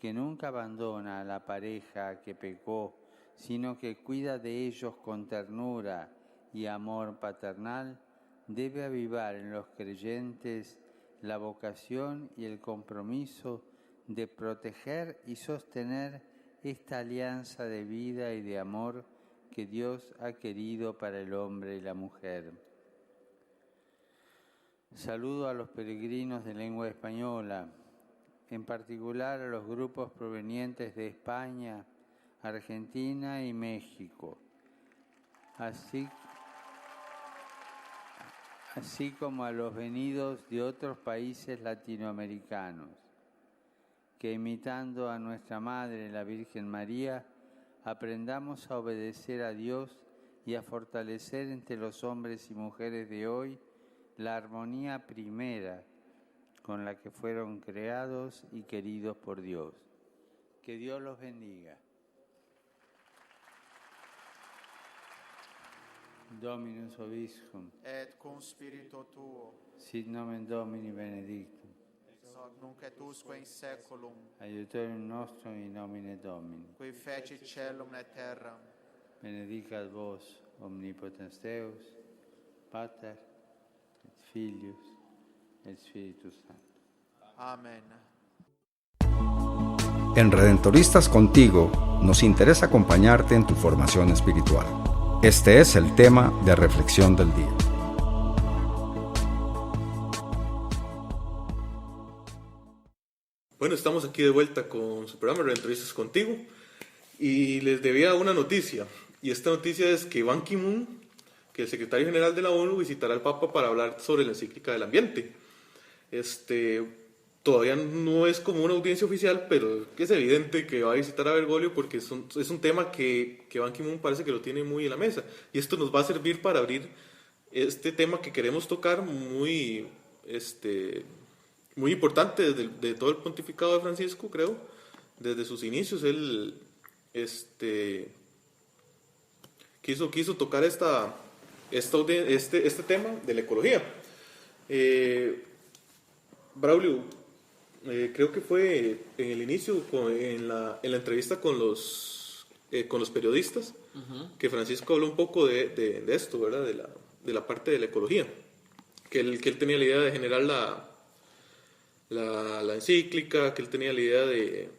que nunca abandona a la pareja que pecó, sino que cuida de ellos con ternura y amor paternal, debe avivar en los creyentes la vocación y el compromiso de proteger y sostener esta alianza de vida y de amor que Dios ha querido para el hombre y la mujer. Saludo a los peregrinos de lengua española, en particular a los grupos provenientes de España, Argentina y México. así como a los venidos de otros países latinoamericanos, que imitando a nuestra Madre, la Virgen María, aprendamos a obedecer a Dios y a fortalecer entre los hombres y mujeres de hoy la armonía primera con la que fueron creados y queridos por Dios. Que Dios los bendiga. Dominus Vobiscum, et cum spiritu tuo, sit nomen Domini benedictum, ex hoc nunc et usque in saeculum, aiutorium nostrum in nomine Domini. qui fecit caelum et terram, Benedicat vos, omnipotens Deus, Pater, et Filius, et Spiritus Sanctus. Amen. En Redentoristas Contigo nos interesa acompañarte en tu formación espiritual. Este es el tema de reflexión del día. Bueno, estamos aquí de vuelta con su programa Redentoristas Contigo y les debía una noticia. Y esta noticia es que Ban Ki-moon, que el secretario general de la ONU, visitará al Papa para hablar sobre la encíclica del ambiente. Todavía no es como una audiencia oficial, pero es evidente que va a visitar a Bergoglio porque es un tema que Ban Ki-moon parece que lo tiene muy en la mesa. Y esto nos va a servir para abrir este tema que queremos tocar muy importante de todo el pontificado de Francisco, creo. Desde sus inicios, él quiso tocar este tema de la ecología. Braulio, creo que fue en el inicio, en la entrevista con los periodistas, que Francisco habló un poco de esto, ¿verdad? De la parte de la ecología, que él tenía la idea de generar la encíclica, que él tenía la idea de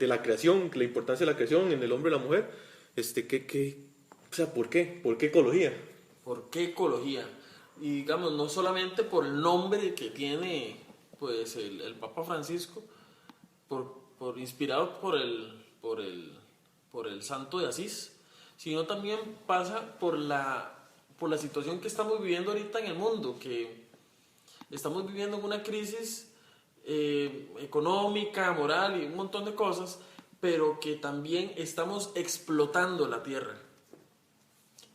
la creación, la importancia de la creación en el hombre y la mujer. ¿Por qué? ¿Por qué ecología? ¿Por qué ecología? Y digamos, no solamente por el nombre que tiene pues el Papa Francisco, inspirado por el Santo de Asís, sino también pasa por la situación que estamos viviendo ahorita en el mundo, que estamos viviendo una crisis económica, moral y un montón de cosas, pero que también estamos explotando la tierra,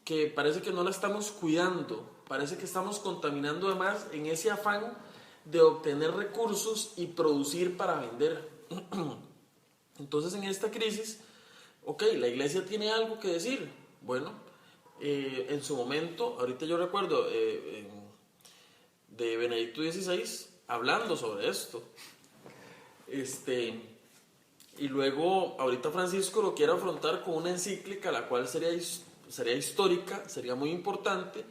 que parece que no la estamos cuidando, parece que estamos contaminando además en ese afán de obtener recursos y producir para vender. Entonces en esta crisis, la iglesia tiene algo que decir. Bueno, en su momento, ahorita yo recuerdo de Benedicto XVI hablando sobre esto. Y luego ahorita Francisco lo quiere afrontar con una encíclica, la cual sería histórica, sería muy importante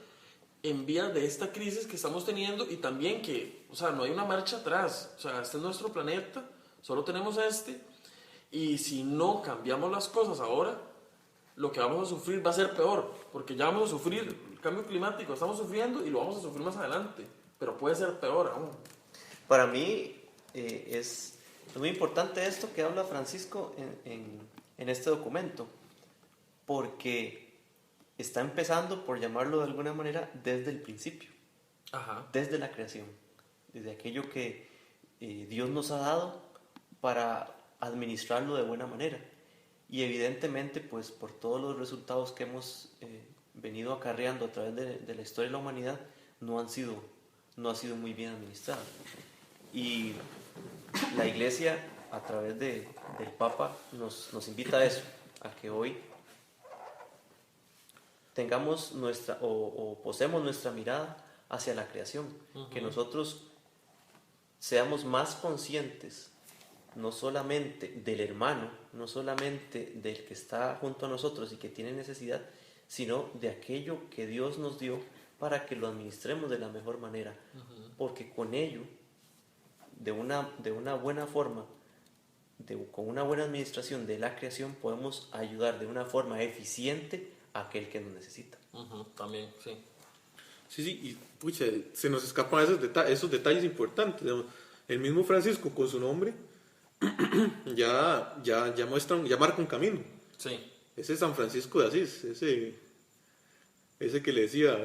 en vías de esta crisis que estamos teniendo, y también que, no hay una marcha atrás. Este es nuestro planeta, solo tenemos y si no cambiamos las cosas ahora, lo que vamos a sufrir va a ser peor, porque ya vamos a sufrir el cambio climático, estamos sufriendo y lo vamos a sufrir más adelante, pero puede ser peor aún. Para mí es muy importante esto que habla Francisco en este documento, porque está empezando, por llamarlo de alguna manera, desde el principio. Ajá. Desde la creación, desde aquello que Dios nos ha dado para administrarlo de buena manera. Y evidentemente, pues por todos los resultados que hemos venido acarreando a través de la historia de la humanidad, no ha sido muy bien administrado. Y la Iglesia, a través del Papa, nos invita a eso, a que hoy tengamos o posemos nuestra mirada hacia la creación, que nosotros seamos más conscientes, no solamente del hermano, no solamente del que está junto a nosotros y que tiene necesidad, sino de aquello que Dios nos dio para que lo administremos de la mejor manera, porque con ello, de una buena forma, con una buena administración de la creación, podemos ayudar de una forma eficiente a aquel que nos necesita. También, sí. Sí, y se nos escapan esos detalles importantes. El mismo Francisco, con su nombre, ya marca un camino. Sí. ese San Francisco de Asís, ese que le decía,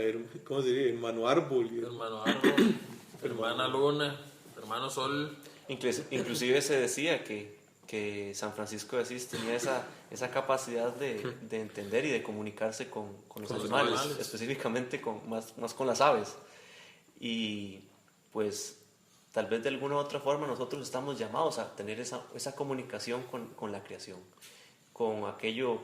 ¿cómo se dice? Hermano árbol. Hermano árbol, hermana luna, hermano sol. Inclusive se decía que San Francisco de Asís tenía esa capacidad de entender y de comunicarse con los animales, específicamente más con las aves. Y pues tal vez de alguna u otra forma nosotros estamos llamados a tener esa comunicación con la creación, con aquello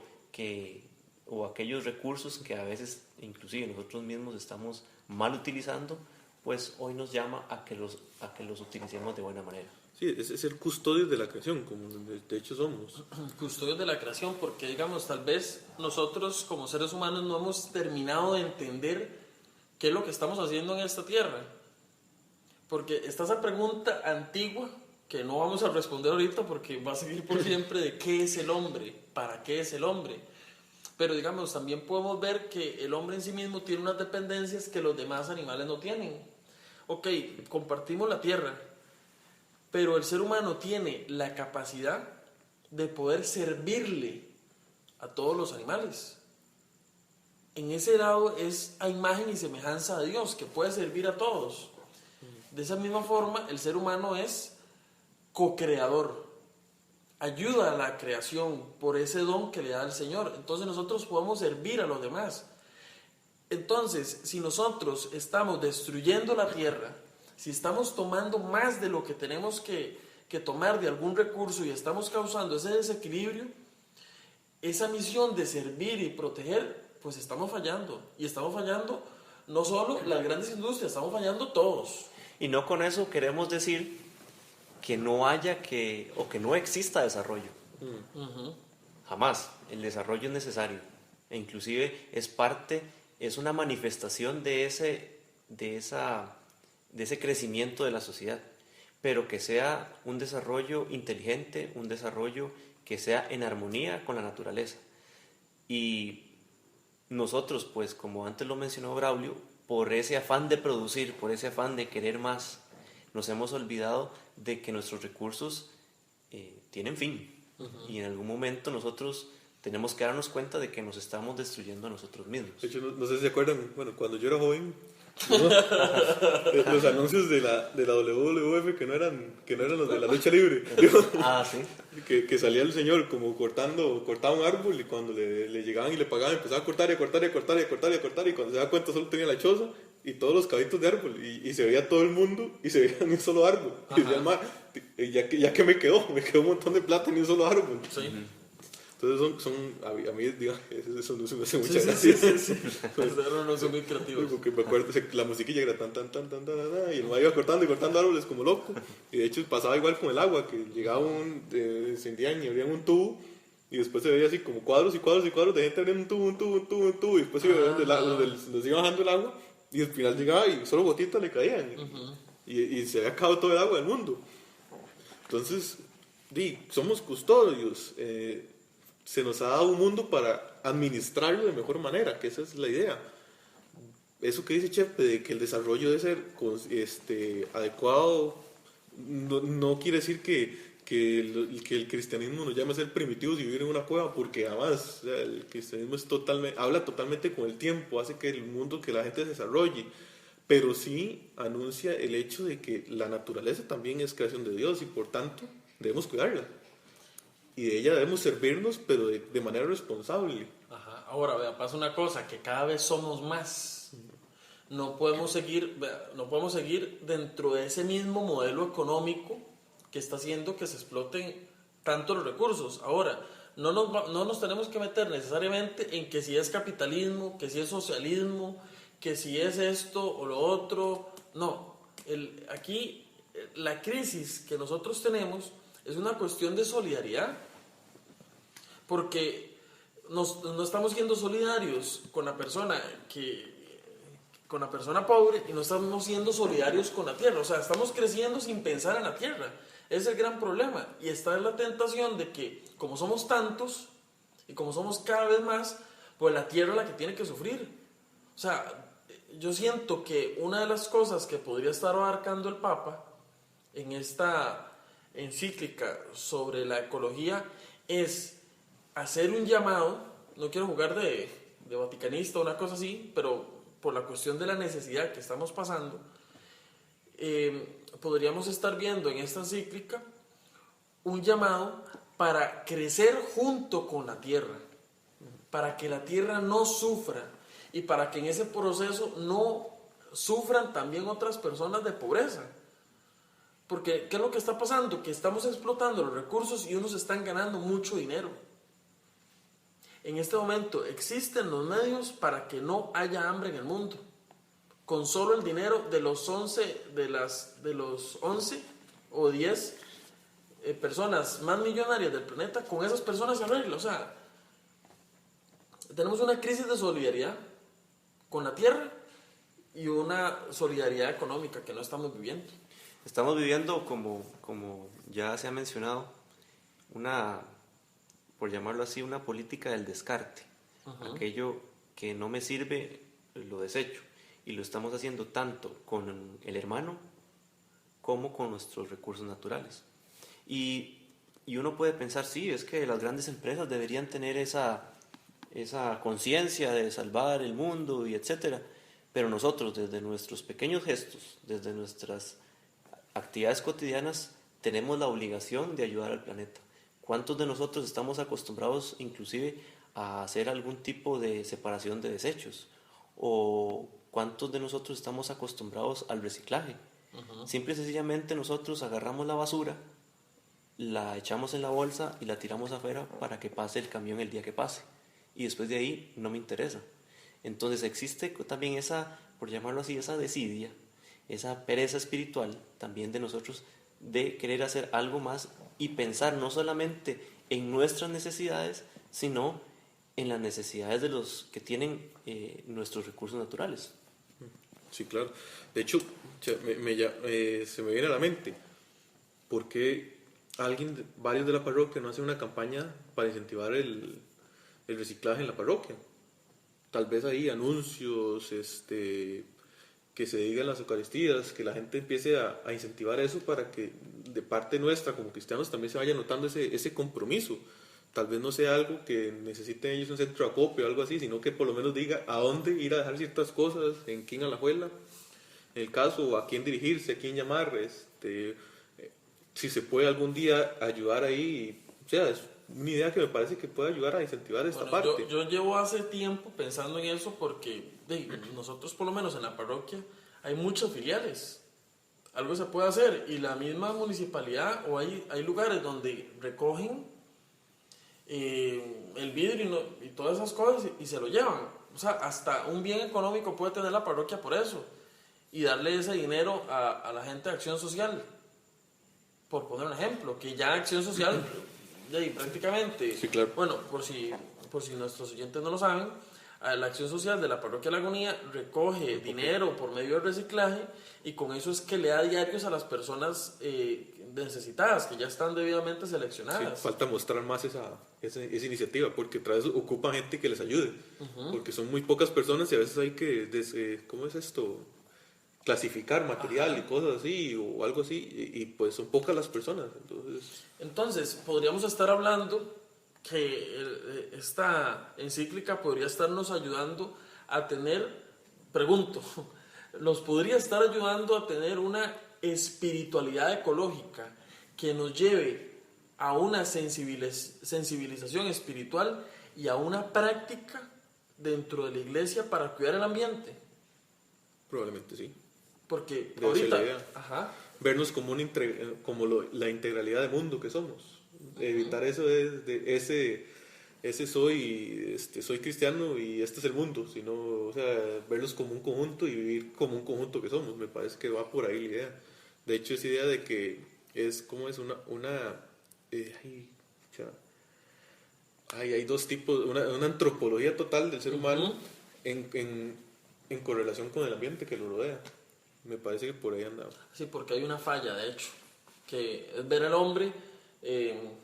o aquellos recursos que a veces inclusive nosotros mismos estamos mal utilizando, pues hoy nos llama a que los utilicemos de buena manera. Sí, es ser custodios de la creación, como de hecho somos. Custodios de la creación, porque digamos, tal vez nosotros como seres humanos no hemos terminado de entender qué es lo que estamos haciendo en esta tierra. Porque está esa pregunta antigua que no vamos a responder ahorita porque va a seguir por siempre de qué es el hombre, para qué es el hombre. Pero digamos, también podemos ver que el hombre en sí mismo tiene unas dependencias que los demás animales no tienen. Ok, compartimos la tierra, pero el ser humano tiene la capacidad de poder servirle a todos los animales. En ese lado es a imagen y semejanza de Dios, que puede servir a todos. De esa misma forma, el ser humano es co-creador. Ayuda a la creación por ese don que le da el Señor. Entonces nosotros podemos servir a los demás. Entonces, si nosotros estamos destruyendo la tierra, si estamos tomando más de lo que tenemos que tomar de algún recurso y estamos causando ese desequilibrio, esa misión de servir y proteger, pues estamos fallando. Y estamos fallando no solo las grandes industrias, estamos fallando todos. Y no con eso queremos decir que no haya o que no exista desarrollo. Jamás. El desarrollo es necesario. E inclusive es una manifestación de ese crecimiento de la sociedad. Pero que sea un desarrollo inteligente, un desarrollo que sea en armonía con la naturaleza. Y nosotros, pues como antes lo mencionó Braulio, por ese afán de producir, por ese afán de querer más, nos hemos olvidado de que nuestros recursos tienen fin. Y en algún momento nosotros tenemos que darnos cuenta de que nos estamos destruyendo a nosotros mismos. De hecho, no sé si se acuerdan, bueno, cuando yo era joven, los anuncios de la WWF que no eran los de la lucha libre. Sí. Que salía el señor como cortaba un árbol y cuando le llegaban y le pagaban empezaba a cortar y a cortar y a cortar y a cortar y a cortar y cuando se da cuenta solo tenía la choza y todos los cabitos de árbol y se veía todo el mundo y se veía en un solo árbol. Y decía, ya que me quedó un montón de plata en un solo árbol. Sí. Entonces a mí digo, eso no se me hace mucha gracia. Sí. No son muy creativos. Porque me acuerdo, la musiquilla era tan, y el man iba cortando y cortando árboles como loco. Y de hecho pasaba igual con el agua, que llegaba encendían y abrían un tubo, y después se veía así como cuadros y cuadros y cuadros de gente abriendo un tubo, y después se veía donde iba bajando el agua, y al final llegaba y solo gotitas le caían. Y se había acabado todo el agua del mundo. Entonces, somos custodios. Se nos ha dado un mundo para administrarlo de mejor manera, que esa es la idea. Eso que dice Chepe, de que el desarrollo debe ser adecuado, no quiere decir que el cristianismo nos llame a ser primitivos y vivir en una cueva, porque además el cristianismo habla totalmente con el tiempo, hace que el mundo, que la gente se desarrolle, pero sí anuncia el hecho de que la naturaleza también es creación de Dios y por tanto debemos cuidarla. Y de ella debemos servirnos, pero de manera responsable. Ajá. Ahora, vea, pasa una cosa, que cada vez somos más. No podemos seguir dentro de ese mismo modelo económico que está haciendo que se exploten tanto los recursos. Ahora, no nos tenemos que meter necesariamente en que si es capitalismo, que si es socialismo, que si es esto o lo otro. No, aquí la crisis que nosotros tenemos es una cuestión de solidaridad, porque no estamos siendo solidarios con la persona pobre y no estamos siendo solidarios con la tierra. O sea, estamos creciendo sin pensar en la tierra. Ese es el gran problema. Y está en la tentación de que, como somos tantos y como somos cada vez más, pues la tierra es la que tiene que sufrir. O sea, yo siento que una de las cosas que podría estar abarcando el Papa en esta encíclica sobre la ecología es hacer un llamado no quiero jugar de vaticanista o una cosa así, pero por la cuestión de la necesidad que estamos pasando, podríamos estar viendo en esta encíclica un llamado para crecer junto con la tierra, para que la tierra no sufra y para que en ese proceso no sufran también otras personas de pobreza. Porque, ¿qué es lo que está pasando? Que estamos explotando los recursos y unos están ganando mucho dinero. En este momento existen los medios para que no haya hambre en el mundo. Con solo el dinero de los 11 o 10 personas más millonarias del planeta, con esas personas se arregla. O sea, tenemos una crisis de solidaridad con la tierra y una solidaridad económica que no estamos viviendo. Estamos viviendo, como ya se ha mencionado, por llamarlo así, una política del descarte. Aquello que no me sirve, lo desecho. Y lo estamos haciendo tanto con el hermano como con nuestros recursos naturales. Y uno puede pensar, sí, es que las grandes empresas deberían tener esa conciencia de salvar el mundo y etcétera. Pero nosotros, desde nuestros pequeños gestos, desde nuestras actividades cotidianas, tenemos la obligación de ayudar al planeta. ¿Cuántos de nosotros estamos acostumbrados inclusive a hacer algún tipo de separación de desechos? ¿O cuántos de nosotros estamos acostumbrados al reciclaje? Simple y sencillamente nosotros agarramos la basura, la echamos en la bolsa y la tiramos afuera para que pase el camión el día que pase. Y después de ahí no me interesa. Entonces existe también esa, por llamarlo así, esa desidia, esa pereza espiritual también de nosotros de querer hacer algo más y pensar no solamente en nuestras necesidades, sino en las necesidades de los que tienen nuestros recursos naturales. Sí, claro. De hecho, se me viene a la mente, ¿por qué varios de la parroquia no hacen una campaña para incentivar el reciclaje en la parroquia? Tal vez ahí anuncios, que se digan las Eucaristías, que la gente empiece a incentivar eso para que de parte nuestra como cristianos también se vaya notando ese compromiso. Tal vez no sea algo que necesiten ellos un centro de acopio o algo así, sino que por lo menos diga a dónde ir a dejar ciertas cosas, en quién Alajuela, en el caso, a quién dirigirse, a quién llamar, si se puede algún día ayudar ahí. O sea, es una idea que me parece que puede ayudar a incentivar esta parte. Yo llevo hace tiempo pensando en eso porque nosotros por lo menos en la parroquia hay muchas filiales. Algo se puede hacer y la misma municipalidad o hay lugares donde recogen el vidrio y todas esas cosas y se lo llevan. O sea, hasta un bien económico puede tener la parroquia por eso y darle ese dinero a la gente de Acción Social, por poner un ejemplo, que ya Acción Social prácticamente, sí, claro. Bueno, por si nuestros oyentes no lo saben, la Acción Social de la Parroquia La Agonía recoge dinero por medio del reciclaje y con eso es que le da diarios a las personas necesitadas, que ya están debidamente seleccionadas. Sí, falta mostrar más esa iniciativa, porque otra vez ocupan gente que les ayude, porque son muy pocas personas y a veces hay que, ¿cómo es esto? Clasificar material y cosas así, o algo así, y pues son pocas las personas. Entonces podríamos estar hablando que esta encíclica podría estarnos ayudando a tener, pregunto, nos podría estar ayudando a tener una espiritualidad ecológica que nos lleve a una sensibilización espiritual y a una práctica dentro de la iglesia para cuidar el ambiente. Probablemente sí. Porque debe ahorita ser la idea. Vernos como la integralidad de mundo que somos. Evitar eso de ese soy cristiano y este es el mundo, sino, o sea, verlos como un conjunto y vivir como un conjunto que somos. Me parece que va por ahí la idea. De hecho, esa idea de que es como es hay dos tipos, una antropología total del ser humano en correlación con el ambiente que lo rodea. Me parece que por ahí andaba. Sí, porque hay una falla, de hecho, que es ver al hombre en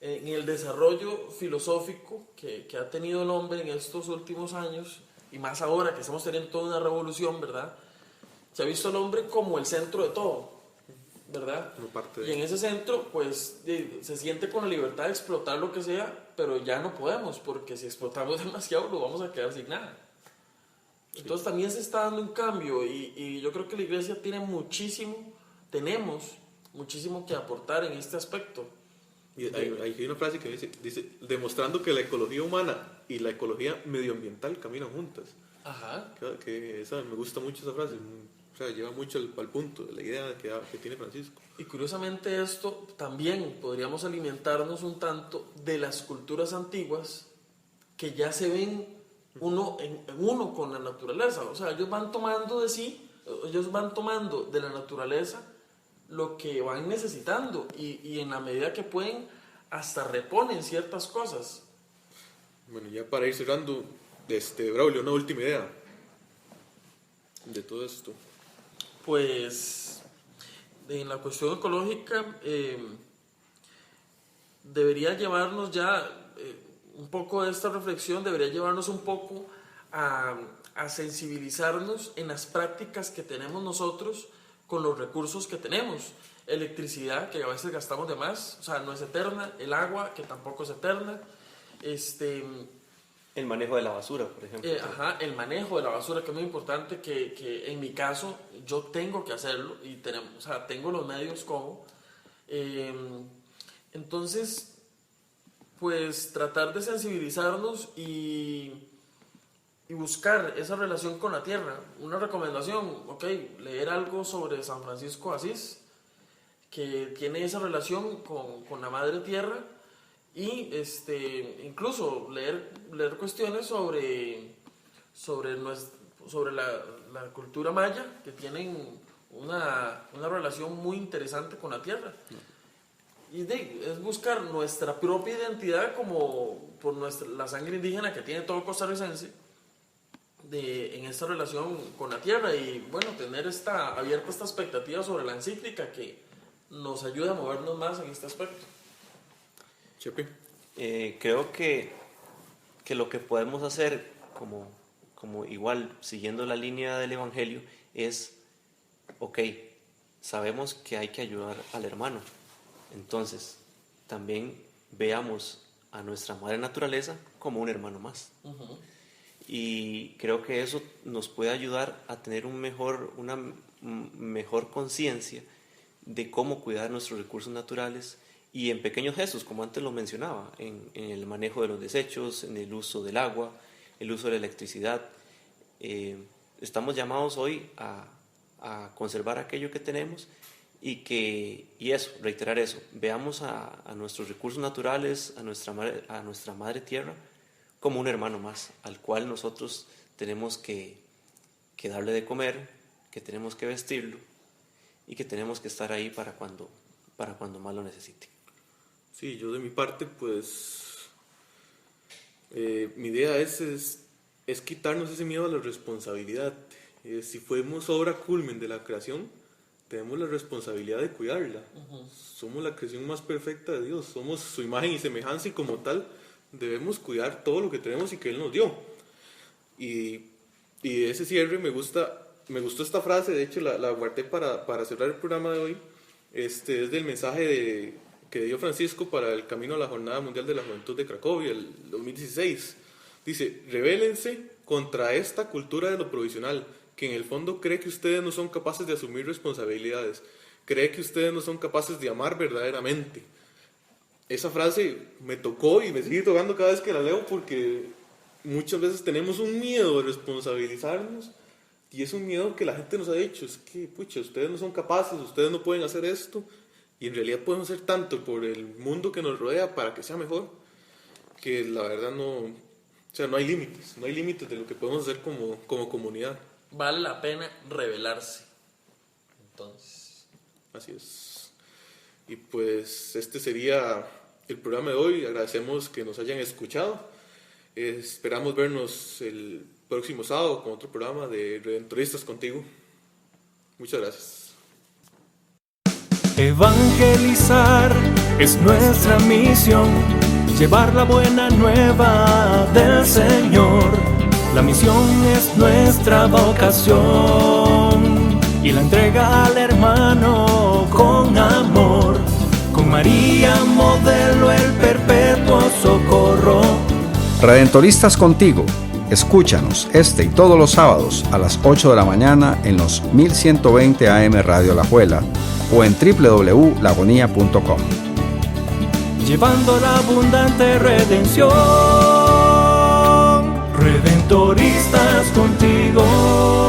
el desarrollo filosófico que ha tenido el hombre en estos últimos años, y más ahora que estamos teniendo toda una revolución, ¿verdad? Se ha visto al hombre como el centro de todo. ¿verdad? Como parte de... Y en ese centro, pues, se siente con la libertad de explotar lo que sea, pero ya no podemos, porque si explotamos demasiado, lo vamos a quedar sin nada. Entonces también se está dando un cambio, y yo creo que la iglesia tenemos muchísimo que aportar en este aspecto. Y hay una frase que dice, demostrando que la ecología humana y la ecología medioambiental caminan juntas. Ajá. Que esa, me gusta mucho esa frase, o sea, lleva mucho al punto de la idea que tiene Francisco. Y curiosamente esto también podríamos alimentarnos un tanto de las culturas antiguas que ya se ven uno con la naturaleza. O sea, ellos van tomando de la naturaleza lo que van necesitando y en la medida que pueden hasta reponen ciertas cosas. Bueno, ya para ir cerrando, Braulio, una última idea de todo esto. Pues en la cuestión ecológica debería llevarnos ya un poco de esta reflexión, debería llevarnos un poco a sensibilizarnos en las prácticas que tenemos nosotros con los recursos que tenemos. Electricidad, que a veces gastamos de más, o sea, no es eterna. El agua, que tampoco es eterna. El manejo de la basura, por ejemplo. El manejo de la basura, que es muy importante, que en mi caso yo tengo que hacerlo y tengo los medios como. Entonces, pues tratar de sensibilizarnos y buscar esa relación con la tierra. Una recomendación, leer algo sobre San Francisco de Asís, que tiene esa relación con la madre tierra, y incluso leer cuestiones sobre la cultura maya, que tienen una relación muy interesante con la tierra. Y es buscar nuestra propia identidad como por la sangre indígena que tiene todo costarricense en esta relación con la tierra, y bueno, tener abierta esta expectativa sobre la encíclica que nos ayuda a movernos más en este aspecto. Chepe. Creo que lo que podemos hacer como igual siguiendo la línea del Evangelio es, sabemos que hay que ayudar al hermano, entonces también veamos a nuestra madre naturaleza como un hermano más. Uh-huh. Y creo que eso nos puede ayudar a tener una mejor conciencia de cómo cuidar nuestros recursos naturales, y en pequeños gestos, como antes lo mencionaba, en el manejo de los desechos, en el uso del agua, el uso de la electricidad. Estamos llamados hoy a conservar aquello que tenemos y reiterar eso. Veamos a nuestros recursos naturales, a nuestra madre tierra, como un hermano más, al cual nosotros tenemos que darle de comer, que tenemos que vestirlo y que tenemos que estar ahí para cuando más lo necesite. Sí, yo de mi parte, pues, mi idea es quitarnos ese miedo a la responsabilidad. Si fuimos obra culmen de la creación, tenemos la responsabilidad de cuidarla. Uh-huh. Somos la creación más perfecta de Dios, somos su imagen y semejanza, y como tal debemos cuidar todo lo que tenemos y que Él nos dio. Y de ese cierre me gustó esta frase, de hecho la guardé para cerrar el programa de hoy. Es del mensaje que dio Francisco para el camino a la Jornada Mundial de la Juventud de Cracovia, el 2016. Dice: rebélense contra esta cultura de lo provisional, que en el fondo cree que ustedes no son capaces de asumir responsabilidades, cree que ustedes no son capaces de amar verdaderamente. Esa frase me tocó y me sigue tocando cada vez que la leo, porque muchas veces tenemos un miedo de responsabilizarnos, y es un miedo que la gente nos ha dicho: es que, ustedes no son capaces, ustedes no pueden hacer esto, y en realidad podemos hacer tanto por el mundo que nos rodea para que sea mejor, que la verdad no hay límites de lo que podemos hacer como comunidad. Vale la pena rebelarse. Entonces, así es. Y pues este sería el programa de hoy. Agradecemos que nos hayan escuchado. Esperamos vernos el próximo sábado con otro programa de Redentoristas Contigo. Muchas gracias. Evangelizar es nuestra misión, llevar la buena nueva del Señor. La misión es nuestra vocación, y la entrega al hermano con con María, modelo el perpetuo socorro. Redentoristas contigo. Escúchanos este y todos los sábados a las 8 de la mañana en los 1120 AM Radio Alajuela o en www.lagonía.com. Llevando la abundante redención. Redentoristas contigo.